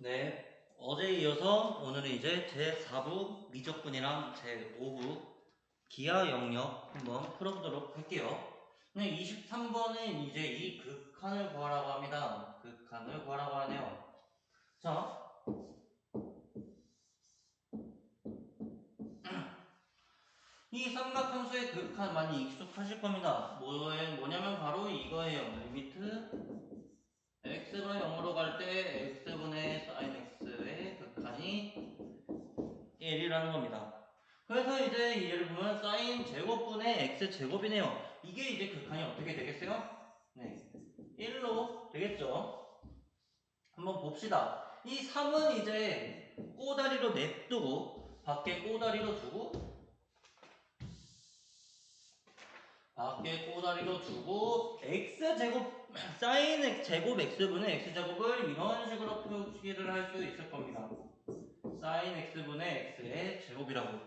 네, 어제에 이어서 오늘은 이제 제4부 미적분이랑 제5부 기하 영역 한번 풀어보도록 할게요. 네, 23번은 이제 이 극한을 구하라고 합니다. 극한을 구하라고 하네요. 자, 이 삼각함수의 극한 많이 익숙하실 겁니다. 뭐냐면 바로 이거예요. 리미트 x가 0으로 갈 때 x분의 sin x의 극한이 1이라는 겁니다. 그래서 이제 얘를 보면 sin 제곱분의 x 제곱이네요. 이게 이제 극한이 어떻게 되겠어요? 네, 1로 되겠죠. 한번 봅시다. 이 3은 이제 꼬다리로 냅두고 밖에 꼬다리로 두고 x제곱 sin 제곱 x분의 x제곱을 이런 식으로 표기를 할 수 있을 겁니다. sin x분의 x의 제곱이라고.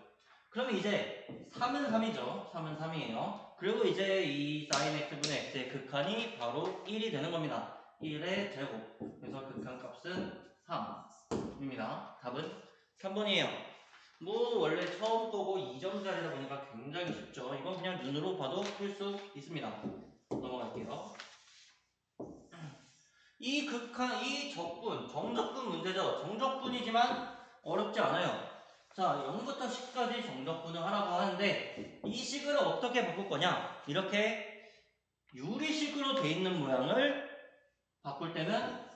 그러면 이제 3은 3이죠. 3은 3이에요. 그리고 이제 이 sin x분의 x의 극한이 바로 1이 되는 겁니다. 1의 제곱. 그래서 극한값은 3입니다. 답은 3번이에요. 뭐 원래 처음 거고 2점짜리다 보니까 굉장히 쉽죠. 이건 그냥 눈으로 봐도 풀 수 있습니다. 넘어갈게요. 이 극한, 이 적분, 정적분 문제죠. 정적분이지만 어렵지 않아요. 자, 0부터 10까지 정적분을 하라고 하는데 이 식을 어떻게 바꿀 거냐? 이렇게 유리식으로 돼 있는 모양을 바꿀 때는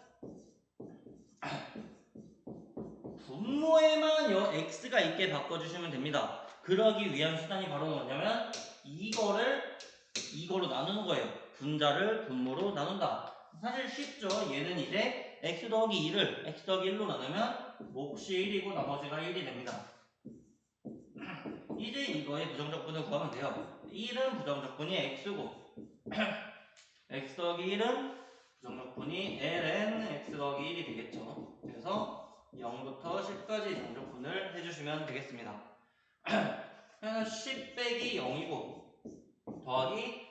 분모에만 x가 있게 바꿔주시면 됩니다. 그러기 위한 수단이 바로 뭐냐면 이거로 나누는 거예요. 분자를 분모로 나눈다. 사실 쉽죠. 얘는 이제 x 더하기 2를 x 더하기 1로 나누면 몫이 1이고 나머지가 1이 됩니다. 이제 이거의 부정적분을 구하면 돼요. 1은 부정적분이 x고 x 더하기 1은 부정적분이 ln x 더하기 1이 되겠죠. 그래서 0부터 10까지 정적분을 해주시면 되겠습니다. 10 빼기 0이고 더하기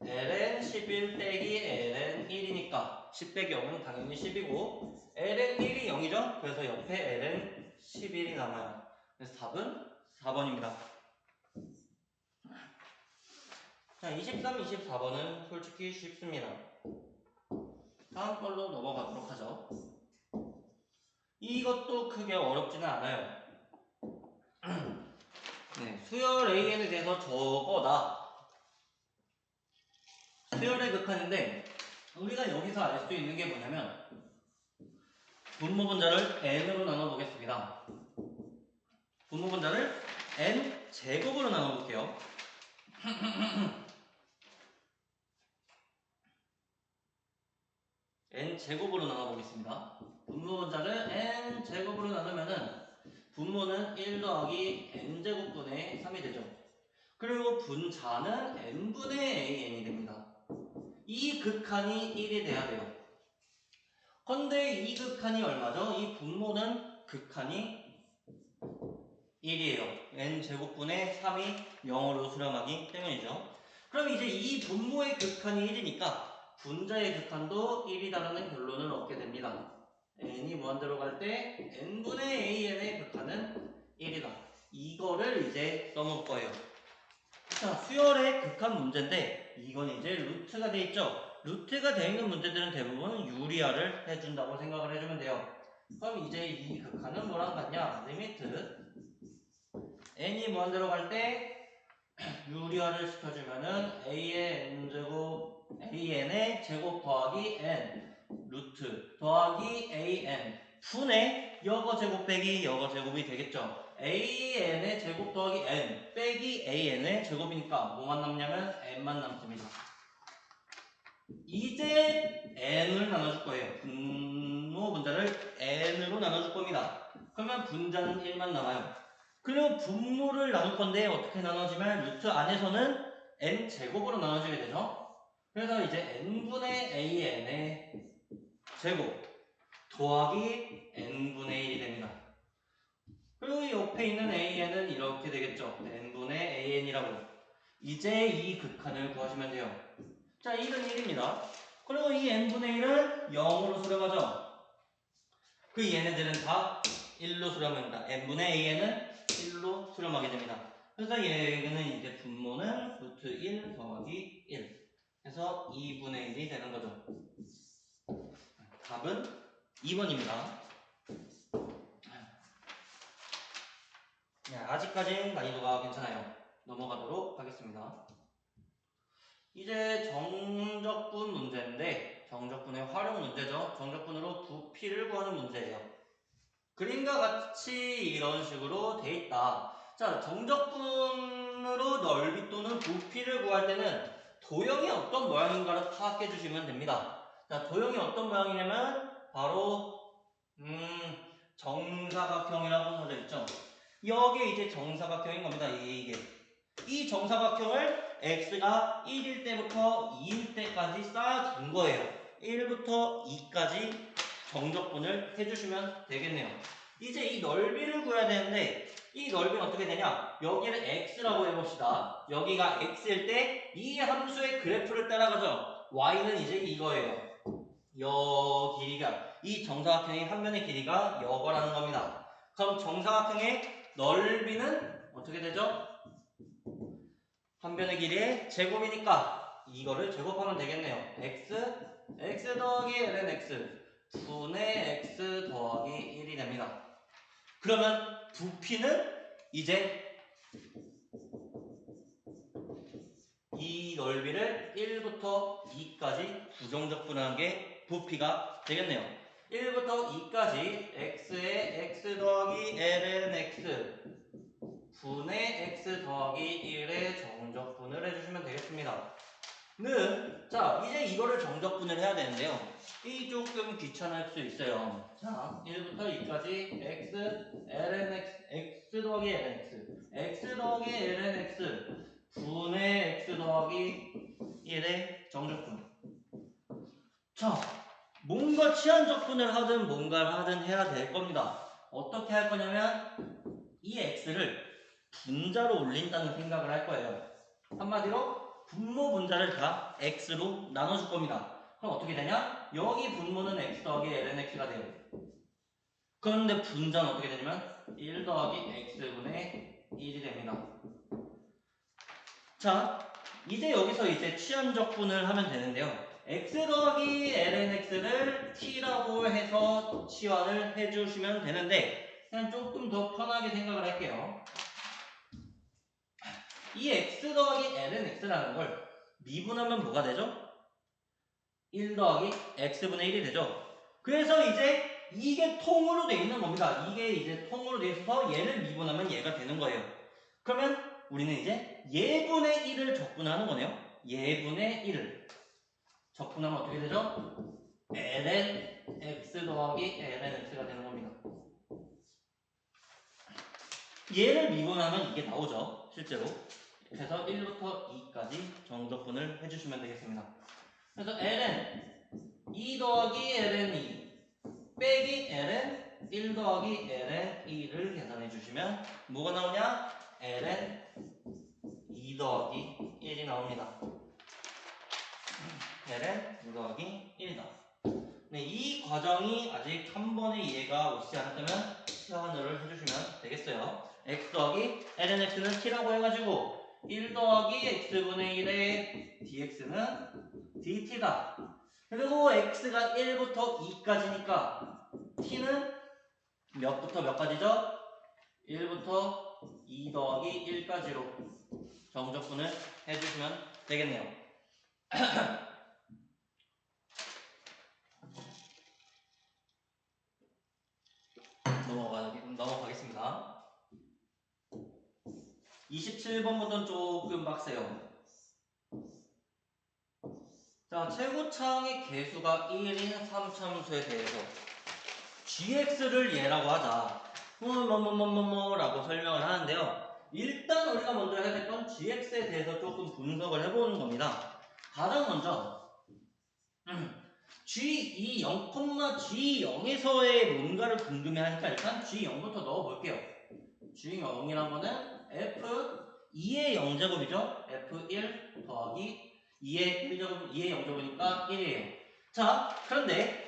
ln 11 빼기 ln 1이니까 10 빼기 0은 당연히 10이고 ln 1이 0이죠. 그래서 옆에 ln 11이 남아요. 그래서 답은 4번입니다. 자, 23, 24번은 솔직히 쉽습니다. 다음 걸로 넘어가도록 하죠. 이것도 크게 어렵지는 않아요. 네, 수열 AN에 대해서 저거다. 수열의 극한인데 우리가 여기서 알 수 있는 게 뭐냐면 분모 분자를 n으로 나눠보겠습니다. 분모 분자를 n 제곱으로 나눠볼게요. n 제곱으로 나눠보겠습니다. 분모 분자를 n 제곱으로 나누면은 분모는 1 더하기 n 제곱분의 3이 되죠. 그리고 분자는 n분의 an이 됩니다. 이 극한이 1이 돼야 돼요. 근데 이 극한이 얼마죠? 이 분모는 극한이 1이에요. n제곱분의 3이 0으로 수렴하기 때문이죠. 그럼 이제 이 분모의 극한이 1이니까 분자의 극한도 1이다라는 결론을 얻게 됩니다. n이 무한대로 갈 때 n분의 an의 극한은 1이다. 이거를 이제 써놓을 거예요. 자, 수열의 극한 문제인데 이건 이제 루트가 돼 있죠. 루트가 돼 있는 문제들은 대부분 유리화를 해준다고 생각을 해주면 돼요. 그럼 이제 이 극한은 뭐랑 같냐? 리미트 n이 무한대로 갈 때 유리화를 시켜주면은 a의 n제곱 an의 제곱 더하기 n 루트 더하기 an 분의 여거 제곱 빼기 여거 제곱이 되겠죠. an의 제곱 더하기 n 빼기 an의 제곱이니까 뭐만 남냐면 n만 남습니다. 이제 n을 나눠줄 거예요. 분모 분자를 n으로 나눠줄 겁니다. 그러면 분자는 1만 남아요. 그리고 분모를 나눌 건데 어떻게 나눠지면 루트 안에서는 n 제곱으로 나눠지게 되죠. 그래서 이제 n분의 an의 제곱 더하기 n분의 1이 됩니다. 그리고 옆에 있는 an은 이렇게 되겠죠. n분의 an이라고. 이제 이 극한을 구하시면 돼요. 자, 1은 1입니다. 그리고 이 n분의 1은 0으로 수렴하죠. 그 얘네들은 다 1로 수렴합니다. n분의 a는 1로 수렴하게 됩니다. 그래서 얘는 이제 분모는 루트 1 더하기 1 해서 2분의 1이 되는 거죠. 답은 2번입니다. 아직까지 난이도가 괜찮아요. 넘어가도록 하겠습니다. 이제 정적분 문제인데 정적분의 활용 문제죠. 정적분으로 부피를 구하는 문제예요. 그림과 같이 이런 식으로 돼 있다. 자, 정적분으로 넓이 또는 부피를 구할 때는 도형이 어떤 모양인가를 파악해 주시면 됩니다. 자, 도형이 어떤 모양이냐면 바로 정사각형이라고 써져 있죠. 여기에 이제 정사각형인 겁니다. 이게 이 정사각형을 x가 1일 때부터 2일 때까지 쌓아준 거예요. 1부터 2까지 정적분을 해주시면 되겠네요. 이제 이 넓이를 구해야 되는데 이 넓이는 어떻게 되냐? 여기를 x라고 해봅시다. 여기가 x일 때 이 함수의 그래프를 따라가죠. y는 이제 이거예요. 여 길이가 이 정사각형의 한 면의 길이가 여거라는 겁니다. 그럼 정사각형의 넓이는 어떻게 되죠? 한 변의 길이의 제곱이니까 이거를 제곱하면 되겠네요. x 더하기 ln x 분의 x 더하기 1이 됩니다. 그러면 부피는 이제 이 넓이를 1부터 2까지 부정적분하는 게 부피가 되겠네요. 1부터 2까지 x의 x 더하기 ln x 분의 x 더하기 1의 정적분을 해주시면 되겠습니다. 자, 이제 이거를 정적분을 해야 되는데요. 이 조금 귀찮을 수 있어요. 자, 1부터 2까지 x, ln x, x 더하기 ln x, x 더하기 ln x 분의 x 더하기 1의 정적분. 자, 뭔가 치환적분을 하든 뭔가를 하든 해야 될 겁니다. 어떻게 할 거냐면 이 x를 분자로 올린다는 생각을 할 거예요. 한마디로 분모 분자를 다 x로 나눠줄 겁니다. 그럼 어떻게 되냐? 여기 분모는 x 더하기 ln x가 돼요. 그런데 분자는 어떻게 되냐면 1 더하기 x분의 1이 됩니다. 자, 이제 여기서 이제 치환적분을 하면 되는데요. x 더하기 ln x를 t라고 해서 치환을 해주시면 되는데 그냥 조금 더 편하게 생각을 할게요. 이 x 더하기 ln x라는 걸 미분하면 뭐가 되죠? 1 더하기 x분의 1이 되죠. 그래서 이제 이게 통으로 돼 있는 겁니다. 이게 이제 통으로 돼 있어서 얘를 미분하면 얘가 되는 거예요. 그러면 우리는 이제 예분의 1을 적분하는 거네요. 예분의 1을 적분하면 어떻게 되죠? ln x 더하기 ln x가 되는 겁니다. 얘를 미분하면 이게 나오죠. 실제로. 그래서 1부터 2까지 정적분을 해주시면 되겠습니다. 그래서 ln 2 더하기 ln 2 빼기 ln 1 더하기 ln 2를 계산해 주시면 뭐가 나오냐? ln 2 더하기 1이 나옵니다. ln 2 더하기 1이다. 네, 이 과정이 아직 한 번에 이해가 오시지 않았다면 치환을 해주시면 되겠어요. x 더하기 ln x는 t라고 해가지고 1 더하기 x분의 1의 dx는 dt다. 그리고 x가 1부터 2까지니까 t는 몇부터 몇까지죠? 1부터 2 더하기 1까지로 정적분을 해주시면 되겠네요. 넘어가겠습니다. 27번부터는 조금 빡세요. 자, 최고차항의 개수가 1인 3참수에 대해서 gx를 얘라고 하자. 라고 설명을 하는데요. 일단 우리가 먼저 해야 될 건 gx에 대해서 조금 분석을 해보는 겁니다. 가장 먼저 G20, G0에서의 뭔가를 궁금해하니까 일단 G0부터 넣어볼게요. G0이란 거는 F2의 0제곱이죠. F1 더하기 2의 1제곱, 2의 0제곱이니까 1이에요. 자, 그런데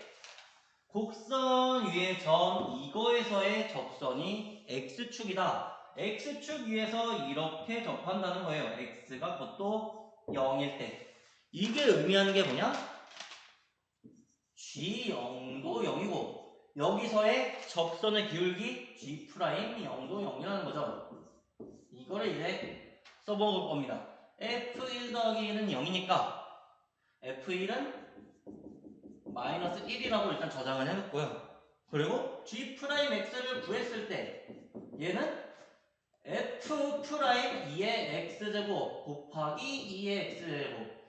곡선 위의 점 이거에서의 접선이 x축이다. x축 위에서 이렇게 접한다는 거예요. x가 그것도 0일 때. 이게 의미하는 게 뭐냐? G0도 0이고 여기서의 접선의 기울기 G'0도 0이라는 거죠. 이거를 이제 써먹을 겁니다. F1 더하기 1은 0이니까 F1은 마이너스 1이라고 일단 저장을 해놓고요. 그리고 G'X를 구했을 때 얘는 F'2의 X제곱 곱하기 2의 X제곱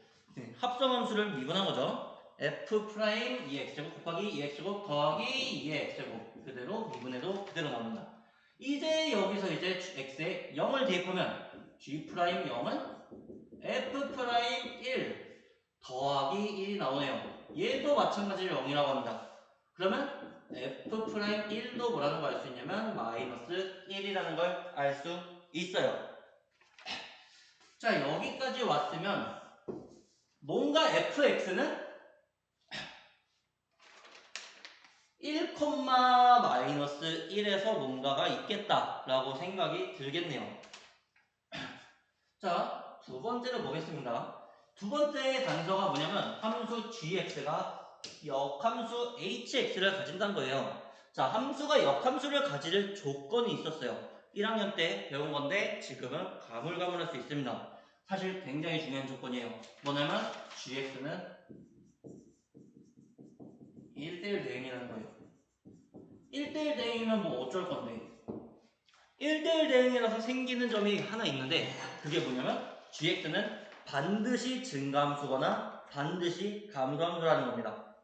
합성함수를 미분한 거죠. F'2의 X제곱 곱하기 2X제곱 더하기 2의 X제곱 그대로 미분해도 그대로 나옵니다. 이제 여기서 이제 X에 0을 대입하면 G'0은 F'1 더하기 1이 나오네요. 얘도 마찬가지로 0이라고 합니다. 그러면 F'1도 뭐라는 걸 알 수 있냐면 마이너스 1이라는 걸 알 수 있어요. 자, 여기까지 왔으면 뭔가 fx는 1, 마이너스 1에서 뭔가가 있겠다라고 생각이 들겠네요. 자, 두 번째로 보겠습니다. 두 번째 단서가 뭐냐면 함수 gx가 역함수 hx를 가진다는 거예요. 자, 함수가 역함수를 가질 조건이 있었어요. 1학년 때 배운 건데 지금은 가물가물할 수 있습니다. 사실 굉장히 중요한 조건이에요. 뭐냐면 gx는 1대1 대응이라는 거예요. 1대1 대응이면 뭐 어쩔 건데 1대1 대응이라서 생기는 점이 하나 있는데 그게 뭐냐면 gx는 반드시 증가함수거나 반드시 감소함수라는 겁니다.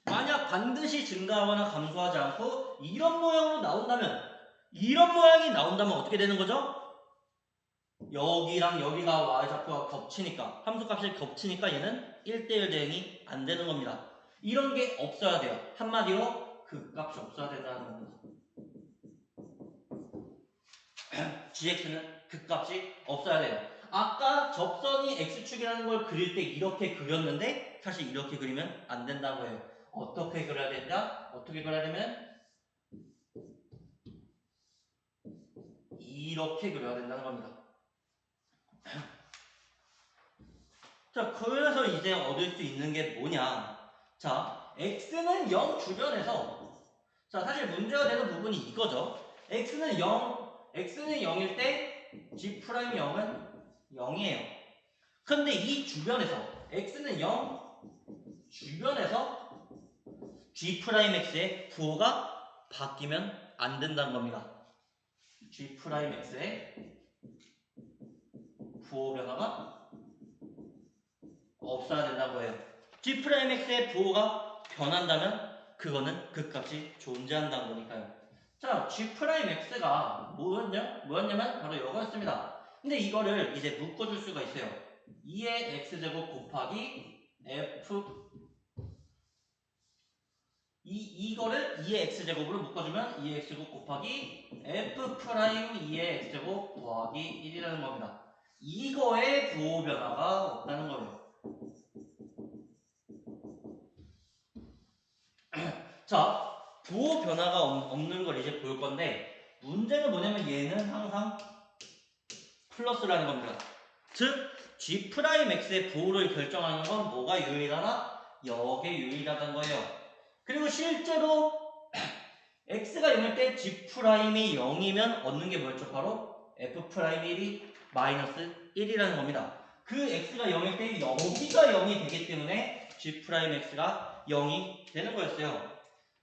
만약 반드시 증가하거나 감소하지 않고 이런 모양으로 나온다면 이런 모양이 나온다면 어떻게 되는 거죠? 여기랑 여기가 y좌표가 겹치니까 함수값이 겹치니까 얘는 1대1 대응이 안 되는 겁니다. 이런 게 없어야 돼요. 한마디로 그 값이 없어야 된다는 겁니다. gx는 그 값이 없어야 돼요. 아까 접선이 x축이라는 걸 그릴 때 이렇게 그렸는데 사실 이렇게 그리면 안 된다는 거예요. 어떻게 그려야 된다? 어떻게 그려야 되면 이렇게 그려야 된다는 겁니다. 자, 그래서 이제 얻을 수 있는 게 뭐냐? 자, x는 0 주변에서 자, 사실 문제가 되는 부분이 이거죠. x는 0일 때 g'0은 0이에요. 근데 이 주변에서 x는 0 주변에서 g'x의 부호가 바뀌면 안 된다는 겁니다. g'x의 부호 변화가 없어야 된다고 해요. g'x의 부호가 변한다면 그거는 그 값이 존재한다는 거니까요. 자, g'x가 뭐였냐면 바로 이거였습니다. 근데 이거를 이제 묶어줄 수가 있어요. 2의 x제곱 곱하기 f 이거를 2의 x제곱으로 묶어주면 2의 x제곱 곱하기 f 프라임 2의 x제곱 더하기 1이라는 겁니다. 이거의 부호 변화가 없다는 거예요. 자, 부호 변화가 없는 걸 이제 볼 건데 문제는 뭐냐면 얘는 항상 플러스라는 겁니다. 즉 g'x의 부호를 결정하는 건 뭐가 유일하나? 여기에 유일하다는 거예요. 그리고 실제로 x가 0일 때 g'이 0이면 얻는 게 뭐였죠? 바로 f'1이 마이너스 1이라는 겁니다. 그 x가 0일 때 여기가 0이 되기 때문에 g'x가 0이 되는 거였어요.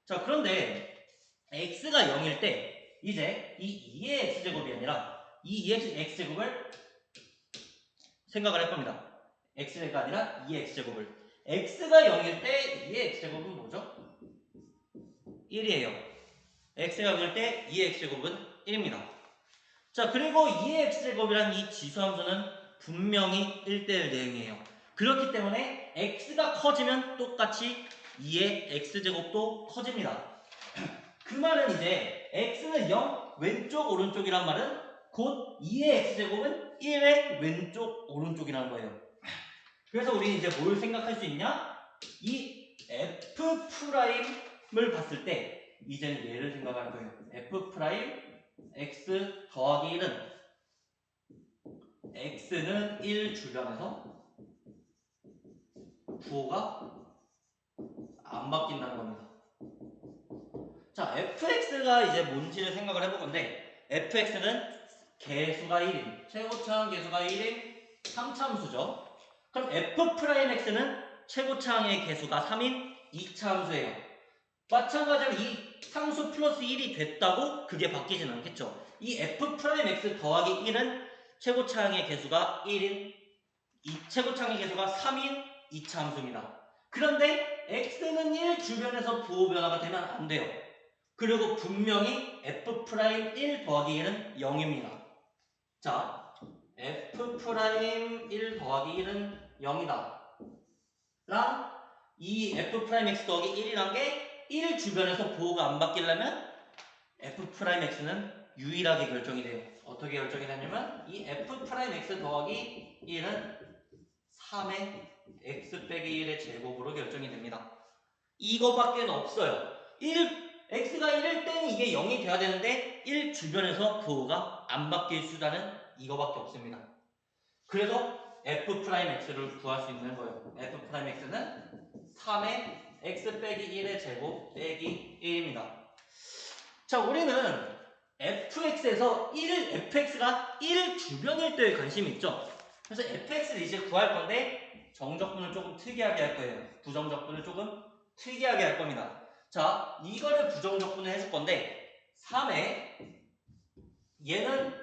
자, 그런데 x가 0일 때 이제 이 2의 x제곱이 아니라 이 2의 x제곱을 생각을 할 겁니다. x가 아니라 2의 x제곱을 x가 0일 때 2의 x제곱은 뭐죠? 1이에요. x가 0일 때 2의 x제곱은 1입니다. 자, 그리고 2의 x제곱이란 이 지수함수는 분명히 1대1 대응이에요. 그렇기 때문에 x가 커지면 똑같이 2의 x제곱도 커집니다. 그 말은 이제 x는 0, 왼쪽 오른쪽이란 말은 곧 2의 x제곱은 1의 왼쪽 오른쪽이라는 거예요. 그래서 우리 이제 뭘 생각할 수 있냐? 이 f 프라임을 봤을 때 이제는 얘를 생각할 거예요. f 프라임 x 더하기 1은 x는 1 주변에서 부호가 안 바뀐다는 겁니다. 자, fx가 이제 뭔지를 생각을 해볼 건데 fx는 개수가 1인, 최고차항 개수가 1인 3차함수죠. 그럼 f'x는 최고차항의 개수가 3인 2차함수예요. 마찬가지로 이 상수 플러스 1이 됐다고 그게 바뀌진 않겠죠. 이 f'x 더하기 1은 최고차항의 개수가 1인, 최고차항의 개수가 3인 2차함수입니다. 그런데 x는 1 주변에서 부호 변화가 되면 안 돼요. 그리고 분명히 f'1 더하기 1은 0입니다. 자, f'1 더하기 1은 0이다. 랑 이 f'x 더하기 1이란 게 1 주변에서 부호가 안 바뀌려면 f'x는 유일하게 결정이 돼요. 어떻게 결정이 되냐면 이 f'x 더하기 1은 3의 x 빼기 1의 제곱으로 결정이 됩니다. 이거밖에 없어요. x가 1일 때는 이게 0이 돼야 되는데 1 주변에서 부호가 안 바뀔 수단은 이거밖에 없습니다. 그래서 f'x를 구할 수 있는 거예요. f'x는 3의 x 빼기 1의 제곱 빼기 1입니다. 자, 우리는 fx가 1 주변일 때에 관심이 있죠. 그래서 fx를 이제 구할 건데 정적분을 조금 특이하게 할 거예요. 부정적분을 조금 특이하게 할 겁니다. 자, 이거를 부정적분을 해줄 건데 3에 얘는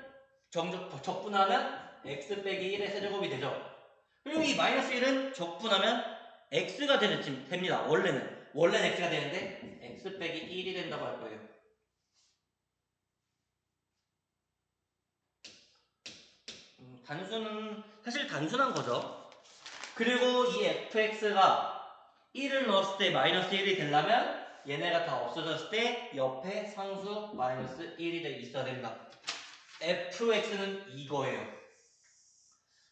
적분하면 x 빼기 1의 세제곱이 되죠. 그리고 이 마이너스 1은 적분하면 x가 됩니다. 원래는 x가 되는데 x 빼기 1이 된다고 할 거예요. 사실 단순한 거죠. 그리고 이 fx가 1을 넣었을 때 마이너스 1이 되려면 얘네가 다 없어졌을 때 옆에 상수 마이너스 1이 있어야 됩니다. fx는 이거예요.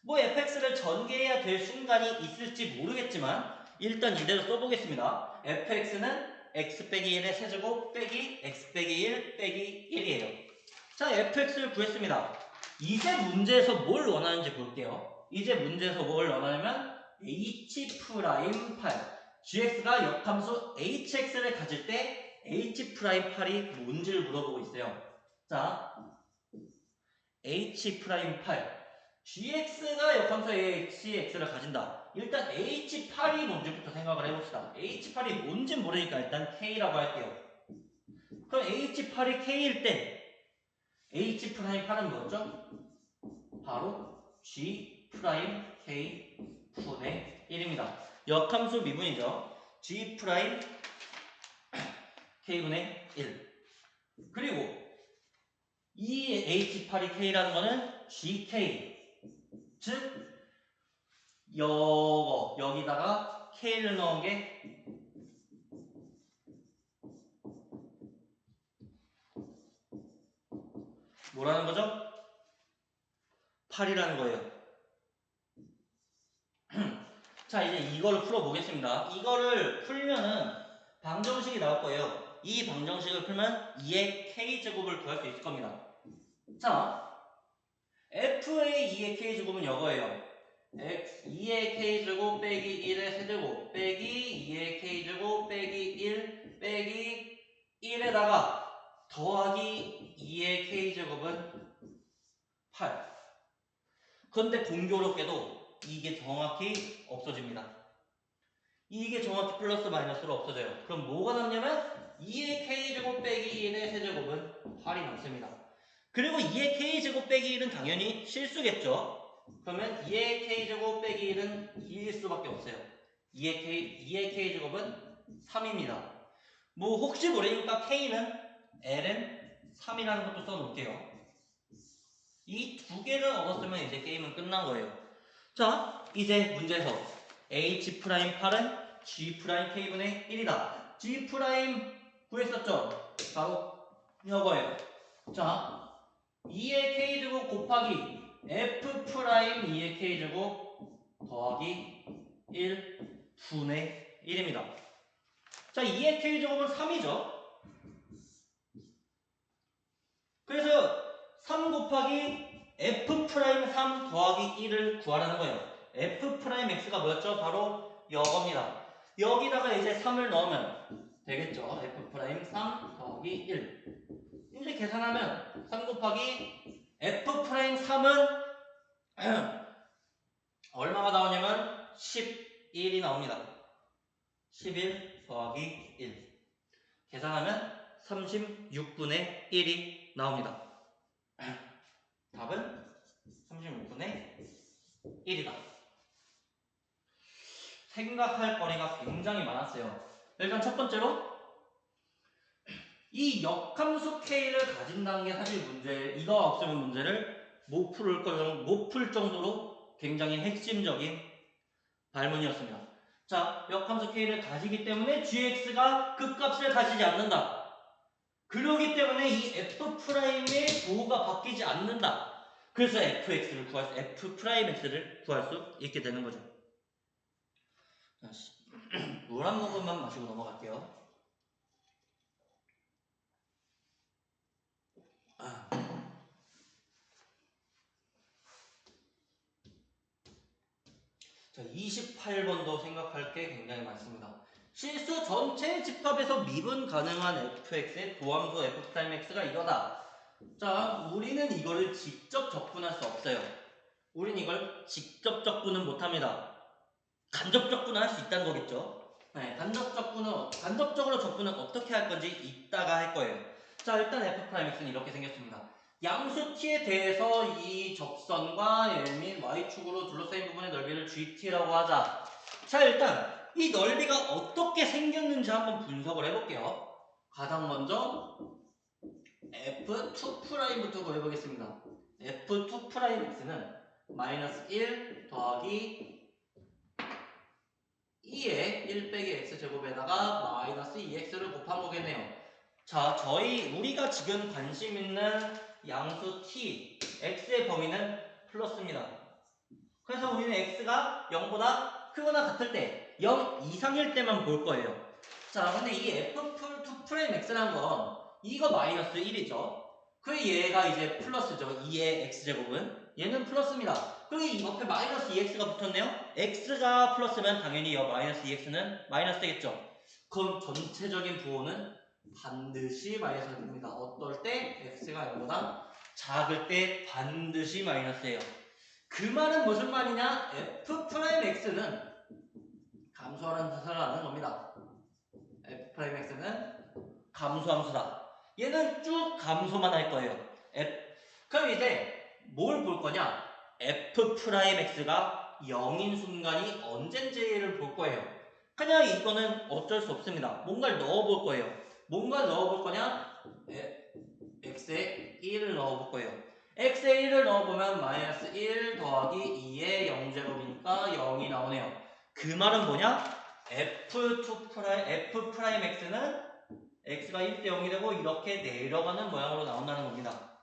뭐 fx를 전개해야 될 순간이 있을지 모르겠지만 일단 이대로 써보겠습니다. fx는 x 빼기 1의 세제곱 빼기 x 빼기 1 빼기 1이에요. 자, fx를 구했습니다. 이제 문제에서 뭘 원하는지 볼게요. 이제 문제에서 뭘 원하냐면 h'8 gx가 역함수 hx를 가질 때 h'8이 뭔지를 물어보고 있어요. 자, h'8 gx가 역함수 hx를 가진다. 일단 h8이 뭔지부터 생각을 해봅시다. h8이 뭔진 모르니까 일단 k라고 할게요. 그럼 h8이 k일 때 h'8은 뭐였죠? 바로 g' k 분의 1입니다. 역함수 미분이죠. g' k분의 1. 그리고 이 h8이 k라는 거는 gk, 즉 여기다가 k를 넣은 게 뭐라는 거죠? 8이라는 거예요. 자, 이제 이거를 풀어보겠습니다. 이거를 풀면은 방정식이 나올 거예요. 이 방정식을 풀면 2의 k제곱을 구할 수 있을 겁니다. 자, f의 2의 k제곱은 이거예요. 2의 k제곱 빼기 1의 세제곱 빼기 2의 k제곱 빼기 1 빼기 1에다가 더하기 2의 k제곱은 8. 그런데 공교롭게도 이게 정확히 없어집니다. 이게 정확히 플러스 마이너스로 없어져요. 그럼 뭐가 남냐면 2의 k제곱 빼기 1의 세제곱은 8이 남습니다. 그리고 2의 k제곱 빼기 1은 당연히 실수겠죠. 그러면 2의 k제곱 빼기 1은 2일 수밖에 없어요. 2의 k제곱은 3입니다. 뭐 혹시 모르니까 k는 ln 3이라는 것도 써놓을게요. 이 두 개를 얻었으면 이제 게임은 끝난 거예요. 자, 이제 문제에서 h'8은 g'k분의 1이다. g' 구했었죠? 바로 이거예요. 자, 2의 k제곱 곱하기 f'2의 k제곱 더하기 1 분의 1입니다. 자, 2의 k제곱은 3이죠. 그래서 3 곱하기 f'3 더하기 1을 구하라는 거예요. f'x가 뭐였죠? 바로 이겁니다. 여기다가 이제 3을 넣으면 되겠죠. f'3 더하기 1. 이제 계산하면 3 곱하기 f'3은 얼마가 나오냐면 11이 나옵니다. 11 더하기 1. 계산하면 36분의 1이 나옵니다. 답은 36분의 1이다. 생각할 거리가 굉장히 많았어요. 일단 첫 번째로 이 역함수 K를 가진다는 게 사실 이거 없으면 문제를 못 풀 정도로 굉장히 핵심적인 발문이었습니다. 자, 역함수 K를 가지기 때문에 GX가 극값을 가지지 않는다. 그러기 때문에 이 F'의 부호가 바뀌지 않는다. 그래서 F'x를 구할 수 있게 되는 거죠. 물 한 모금만 마시고 넘어갈게요. 자, 28번도 생각할 게 굉장히 많습니다. 실수 전체 집합에서 미분 가능한 fx의 도함수 f'x가 이거다. 자, 우리는 이거를 직접 적분할 수 없어요. 우린 이걸 직접 적분은 못합니다. 간접 적분을 할 수 있다는 거겠죠. 네, 간접적으로 적분은 어떻게 할 건지 이따가 할 거예요. 자, 일단 f'x는 이렇게 생겼습니다. 양수 t에 대해서 이 적선과 L 및 Y축으로 둘러싸인 부분의 넓이를 GT라고 하자. 자, 일단 이 넓이가 어떻게 생겼는지 한번 분석을 해볼게요. 가장 먼저 F2'부터 구해보겠습니다. F2'x는 마이너스 1 더하기 2의 1 빼기 x제곱에다가 마이너스 2x를 곱한 거겠네요. 자, 우리가 지금 관심 있는 양수 t, x의 범위는 플러스입니다. 그래서 우리는 x가 0보다 크거나 같을 때, 0 이상일 때만 볼 거예요. 자, 근데 이 f2'x라는 건 이거 마이너스 1이죠. 그 얘가 이제 플러스죠. 2의 x제곱은. 얘는 플러스입니다. 그리고 이 옆에 마이너스 2x가 붙었네요. x가 플러스면 당연히 이 마이너스 2x는 마이너스 되겠죠. 그럼 전체적인 부호는 반드시 마이너스가 됩니다. 어떨 때? x가 0보다 작을 때 반드시 마이너스예요. 그 말은 무슨 말이냐? f'x는 감소하는 뜻을 하는 겁니다. f'x는 감소함수다. 얘는 쭉 감소만 할 거예요. 그럼 이제 뭘 볼 거냐? f'x가 0인 순간이 언젠지를 볼 거예요. 그냥 이거는 어쩔 수 없습니다. 뭔가를 넣어볼 거예요. 뭔가를 넣어볼 거냐? x에 1을 넣어볼 거예요. x에 1을 넣어보면 마이너스 1 더하기 2의 0제곱이니까 0이 나오네요. 그 말은 뭐냐? f'x는 x가 1대 0이 되고 이렇게 내려가는 모양으로 나온다는 겁니다.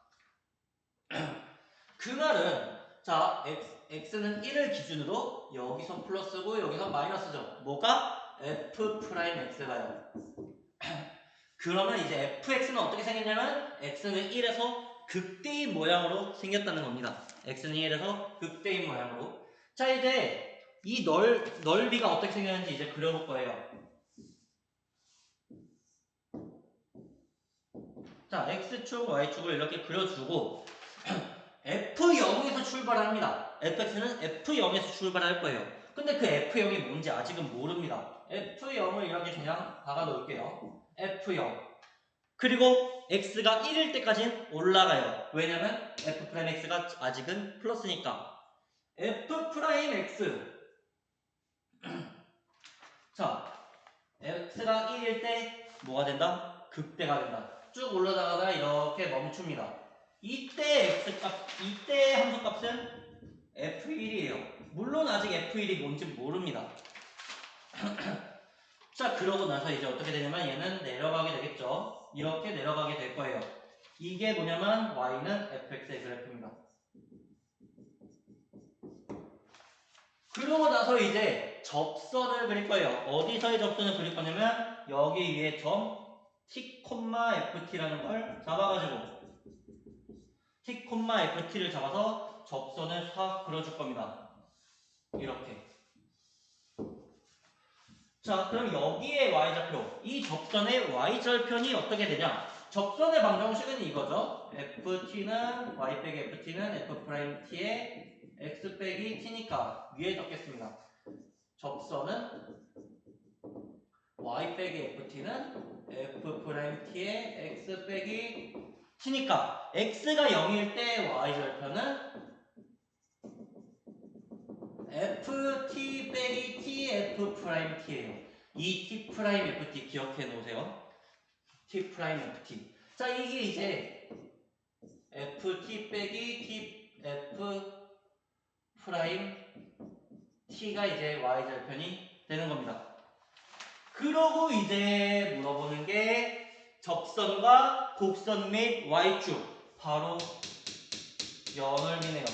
그 말은 자, x는 1을 기준으로 여기서 플러스고 여기서 마이너스죠. 뭐가? f'x가요. 그러면 이제 fx는 어떻게 생겼냐면 x는 1에서 극대인 모양으로 생겼다는 겁니다. x는 1에서 극대인 모양으로. 자, 이제 이 넓이가 어떻게 생겼는지 이제 그려볼 거예요. 자, x축, y축을 이렇게 그려주고 f0에서 출발합니다. fx는 f0에서 출발할 거예요. 근데 그 f0이 뭔지 아직은 모릅니다. f0을 이렇게 그냥 박아 놓을게요. f0. 그리고 x가 1일 때까지는 올라가요. 왜냐면 f'x가 아직은 플러스니까. f'x. 자, x가 1일 때 뭐가 된다? 극대가 된다. 쭉 올라가다가 이렇게 멈춥니다. 이때 함수값은 f1이에요. 물론 아직 f1이 뭔지 모릅니다. 자, 그러고 나서 이제 어떻게 되냐면 얘는 내려가게 되겠죠. 이렇게 내려가게 될 거예요. 이게 뭐냐면 y는 fx의 그래프입니다. 그러고 나서 이제 접선을 그릴 거예요. 어디서의 접선을 그릴 거냐면 여기 위에 점 t, ft라는 걸 잡아가지고 t, ft를 잡아서 접선을 싹 그려줄 겁니다. 이렇게. 자, 그럼 여기에 y좌표, 이 접선의 y절편이 어떻게 되냐? 접선의 방정식은 이거죠. ft는 y 빼기 ft는 f't의 x 빼기 t니까 위에 적겠습니다. 접선은 y 빼기 ft는 f't의 x 빼기 t니까 x가 0일 때 y절편은 ft 빼기 t f't예요. 이 t 프라임 ft 기억해 놓으세요. t 프라임 ft. 자, 이게 이제 ft 빼기 t f 프라임 t가 이제 y절편이 되는 겁니다. 그러고 이제 물어보는 게 접선과 곡선 및 y축, 바로 여넓이네요.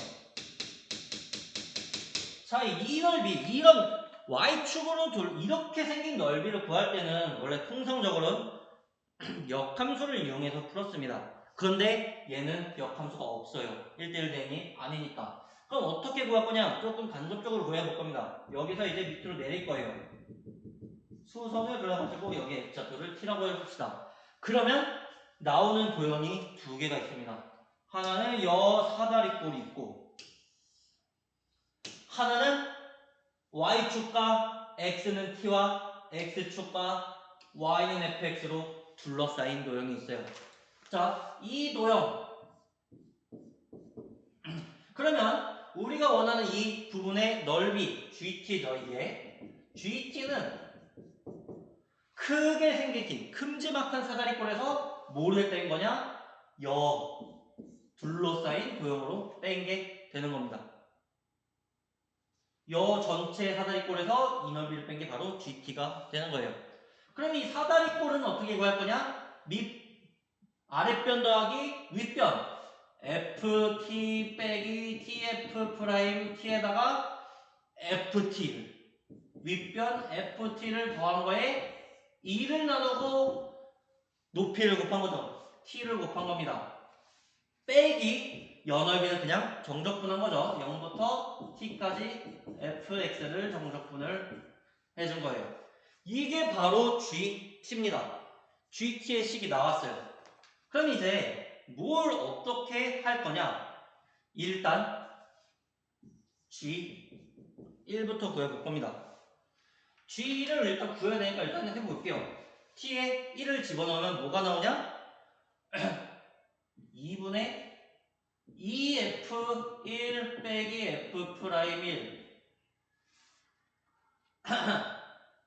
자, 이 넓이, 이런 y축으로 이렇게 생긴 넓이를 구할 때는 원래 통상적으로 역함수를 이용해서 풀었습니다. 그런데 얘는 역함수가 없어요. 1대1 대응이 아니니까. 그럼 어떻게 구할 거냐? 조금 간접적으로 구해볼 겁니다. 여기서 이제 밑으로 내릴 거예요. 수선을 그려가지고 여기에 X좌표를 T라고 해봅시다. 그러면 나오는 도형이 두 개가 있습니다. 하나는 사다리꼴이 있고 하나는 Y축과 X는 T와 X축과 Y는 fx로 둘러싸인 도형이 있어요. 자, 이 도형. 그러면 우리가 원하는 이 부분의 넓이 GT죠, 이게. GT는 크게 생긴 큼지막한 사다리꼴에서 뭐를 뺀 거냐? 둘러싸인 도형으로 뺀 게 되는 겁니다. 전체 사다리꼴에서 이 넓이를 뺀 게 바로 GT가 되는 거예요. 그럼 이 사다리꼴은 어떻게 구할 거냐? 아랫변 더하기 윗변 ft 빼기 tf 프라임 t에다가 ft를 윗변 ft를 더한 거에 2를 나누고 높이를 곱한 거죠. t를 곱한 겁니다. 빼기 여넓이는 그냥 정적분한 거죠. 0부터 t까지 fx를 정적분을 해준 거예요. 이게 바로 GT입니다. GT의 식이 나왔어요. 그럼 이제 뭘 어떻게 할 거냐? 일단 G1부터 구해볼 겁니다. G1을 일단 구해야 되니까 일단 해볼게요. T에 1을 집어넣으면 뭐가 나오냐? 2분의 2F1 빼기 F'1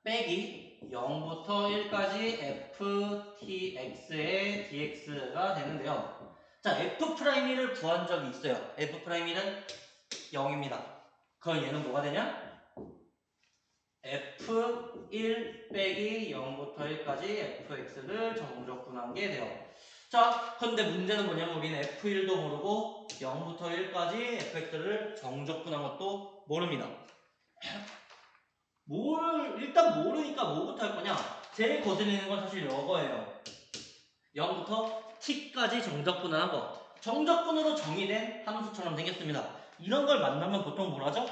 빼기 0부터 1까지 ftx의 dx가 되는데요. 자, f'1을 구한 적이 있어요. f'1은 0입니다. 그럼 얘는 뭐가 되냐? f1 빼기 0부터 1까지 fx를 정적분한 게 돼요. 자, 근데 문제는 뭐냐면 우리는 f1도 모르고 0부터 1까지 fx를 정적분한 것도 모릅니다. 일단 모르니까 뭐부터 할 거냐? 제일 거슬리는 건 사실 이거예요. 0부터 t까지 정적분한 거. 정적분으로 정의된 함수처럼 생겼습니다. 이런 걸 만나면 보통 뭘 하죠?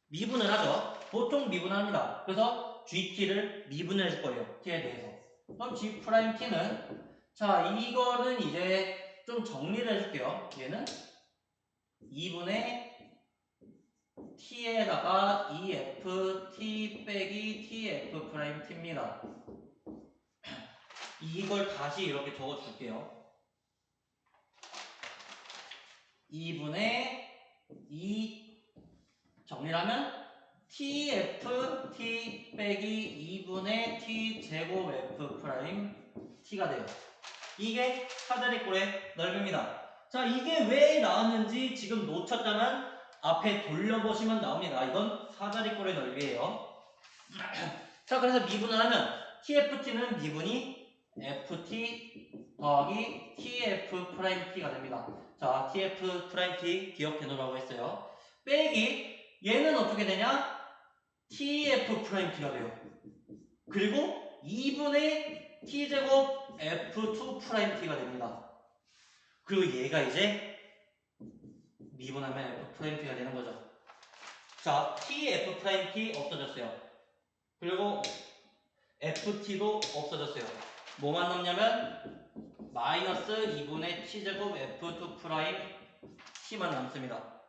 미분을 하죠. 보통 미분을 합니다. 그래서 gt를 미분을 해줄 거예요. t에 대해서. 그럼 g't는 자, 이거는 이제 좀 정리를 해줄게요. 얘는 2분의 t에다가 EFT 빼기 TF'T입니다. 이걸 다시 이렇게 적어줄게요. 2분의 2 정리하면 TFT 빼기 2분의 T제곱 F'T가 돼요. 이게 사다리꼴의 넓이입니다. 자, 이게 왜 나왔는지 지금 놓쳤다면 앞에 돌려보시면 나옵니다. 이건 사다리꼴의 넓이에요. 자, 그래서 미분을 하면 TFT는 미분이 FT 더하기 TF'T가 됩니다. 자, TF'T 기억해 놓으라고 했어요. 빼기 얘는 어떻게 되냐? tf't가 돼요. 그리고 2분의 t제곱 f2't가 됩니다. 그리고 얘가 이제 미분하면 f't가 되는 거죠. 자, tf't 없어졌어요. 그리고 ft도 없어졌어요. 뭐만 남냐면 마이너스 2분의 t제곱 f2' t만 남습니다.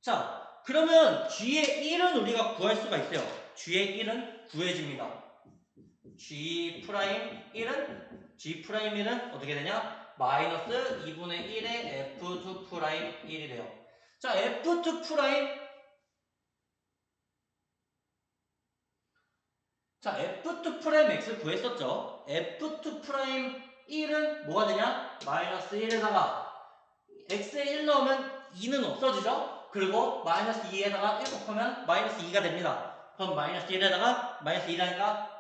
자, 그러면 g의 1은 우리가 구할 수가 있어요. g의 1은 구해집니다. g'1은 어떻게 되냐? 마이너스 2분의 1의 f2'1이 돼요. 자, f2'x 구했었죠. f2'1은 뭐가 되냐? 마이너스 1에다가 x에 1 넣으면 2는 없어지죠? 그리고 마이너스 2에다가 1 곱하면 마이너스 2가 됩니다. 그럼 마이너스 1에다가 마이너스 2라니까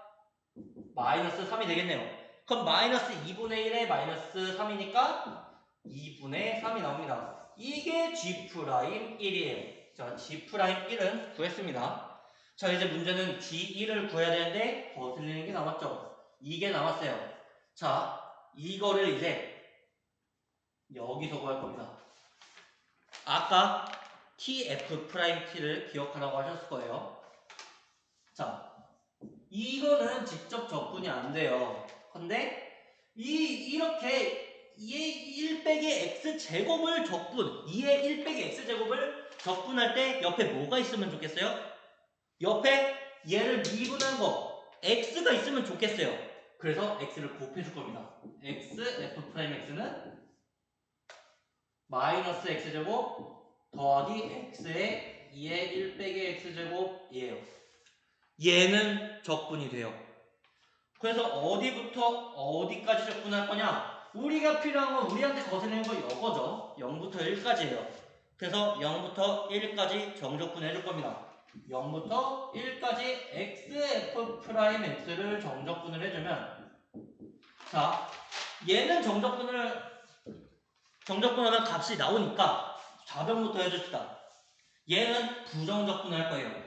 마이너스 3이 되겠네요. 그럼 마이너스 2분의 1에 마이너스 3이니까 2분의 3이 나옵니다. 이게 G'1이에요. 자, G'1은 구했습니다. 자, 이제 문제는 G1을 구해야 되는데 거슬리는 게 남았죠. 이게 남았어요. 자, 이거를 이제 여기서 구할 겁니다. 아까 TF'T를 기억하라고 하셨을 거예요. 자, 이거는 직접 적분이 안 돼요. 근데 이렇게 2의 1 빼기 x제곱을 적분, 2의 1 빼기 x제곱을 적분할 때 옆에 뭐가 있으면 좋겠어요? 옆에 얘를 미분한 거 x가 있으면 좋겠어요. 그래서 x를 곱해줄 겁니다. f'x는 마이너스 x제곱 더하기 x의 2의 1 빼기 x제곱이에요. 얘는 적분이 돼요. 그래서 어디부터 어디까지 적분할 거냐? 우리가 필요한 건 우리한테 거슬리는 거 이거죠. 0부터 1까지예요. 그래서 0부터 1까지 정적분 해줄 겁니다. 0부터 1까지 xf'x를 정적분을 해주면, 자, 얘는 정적분하면 값이 나오니까 좌변부터 해줍시다. 얘는 부정적분을 할 거예요.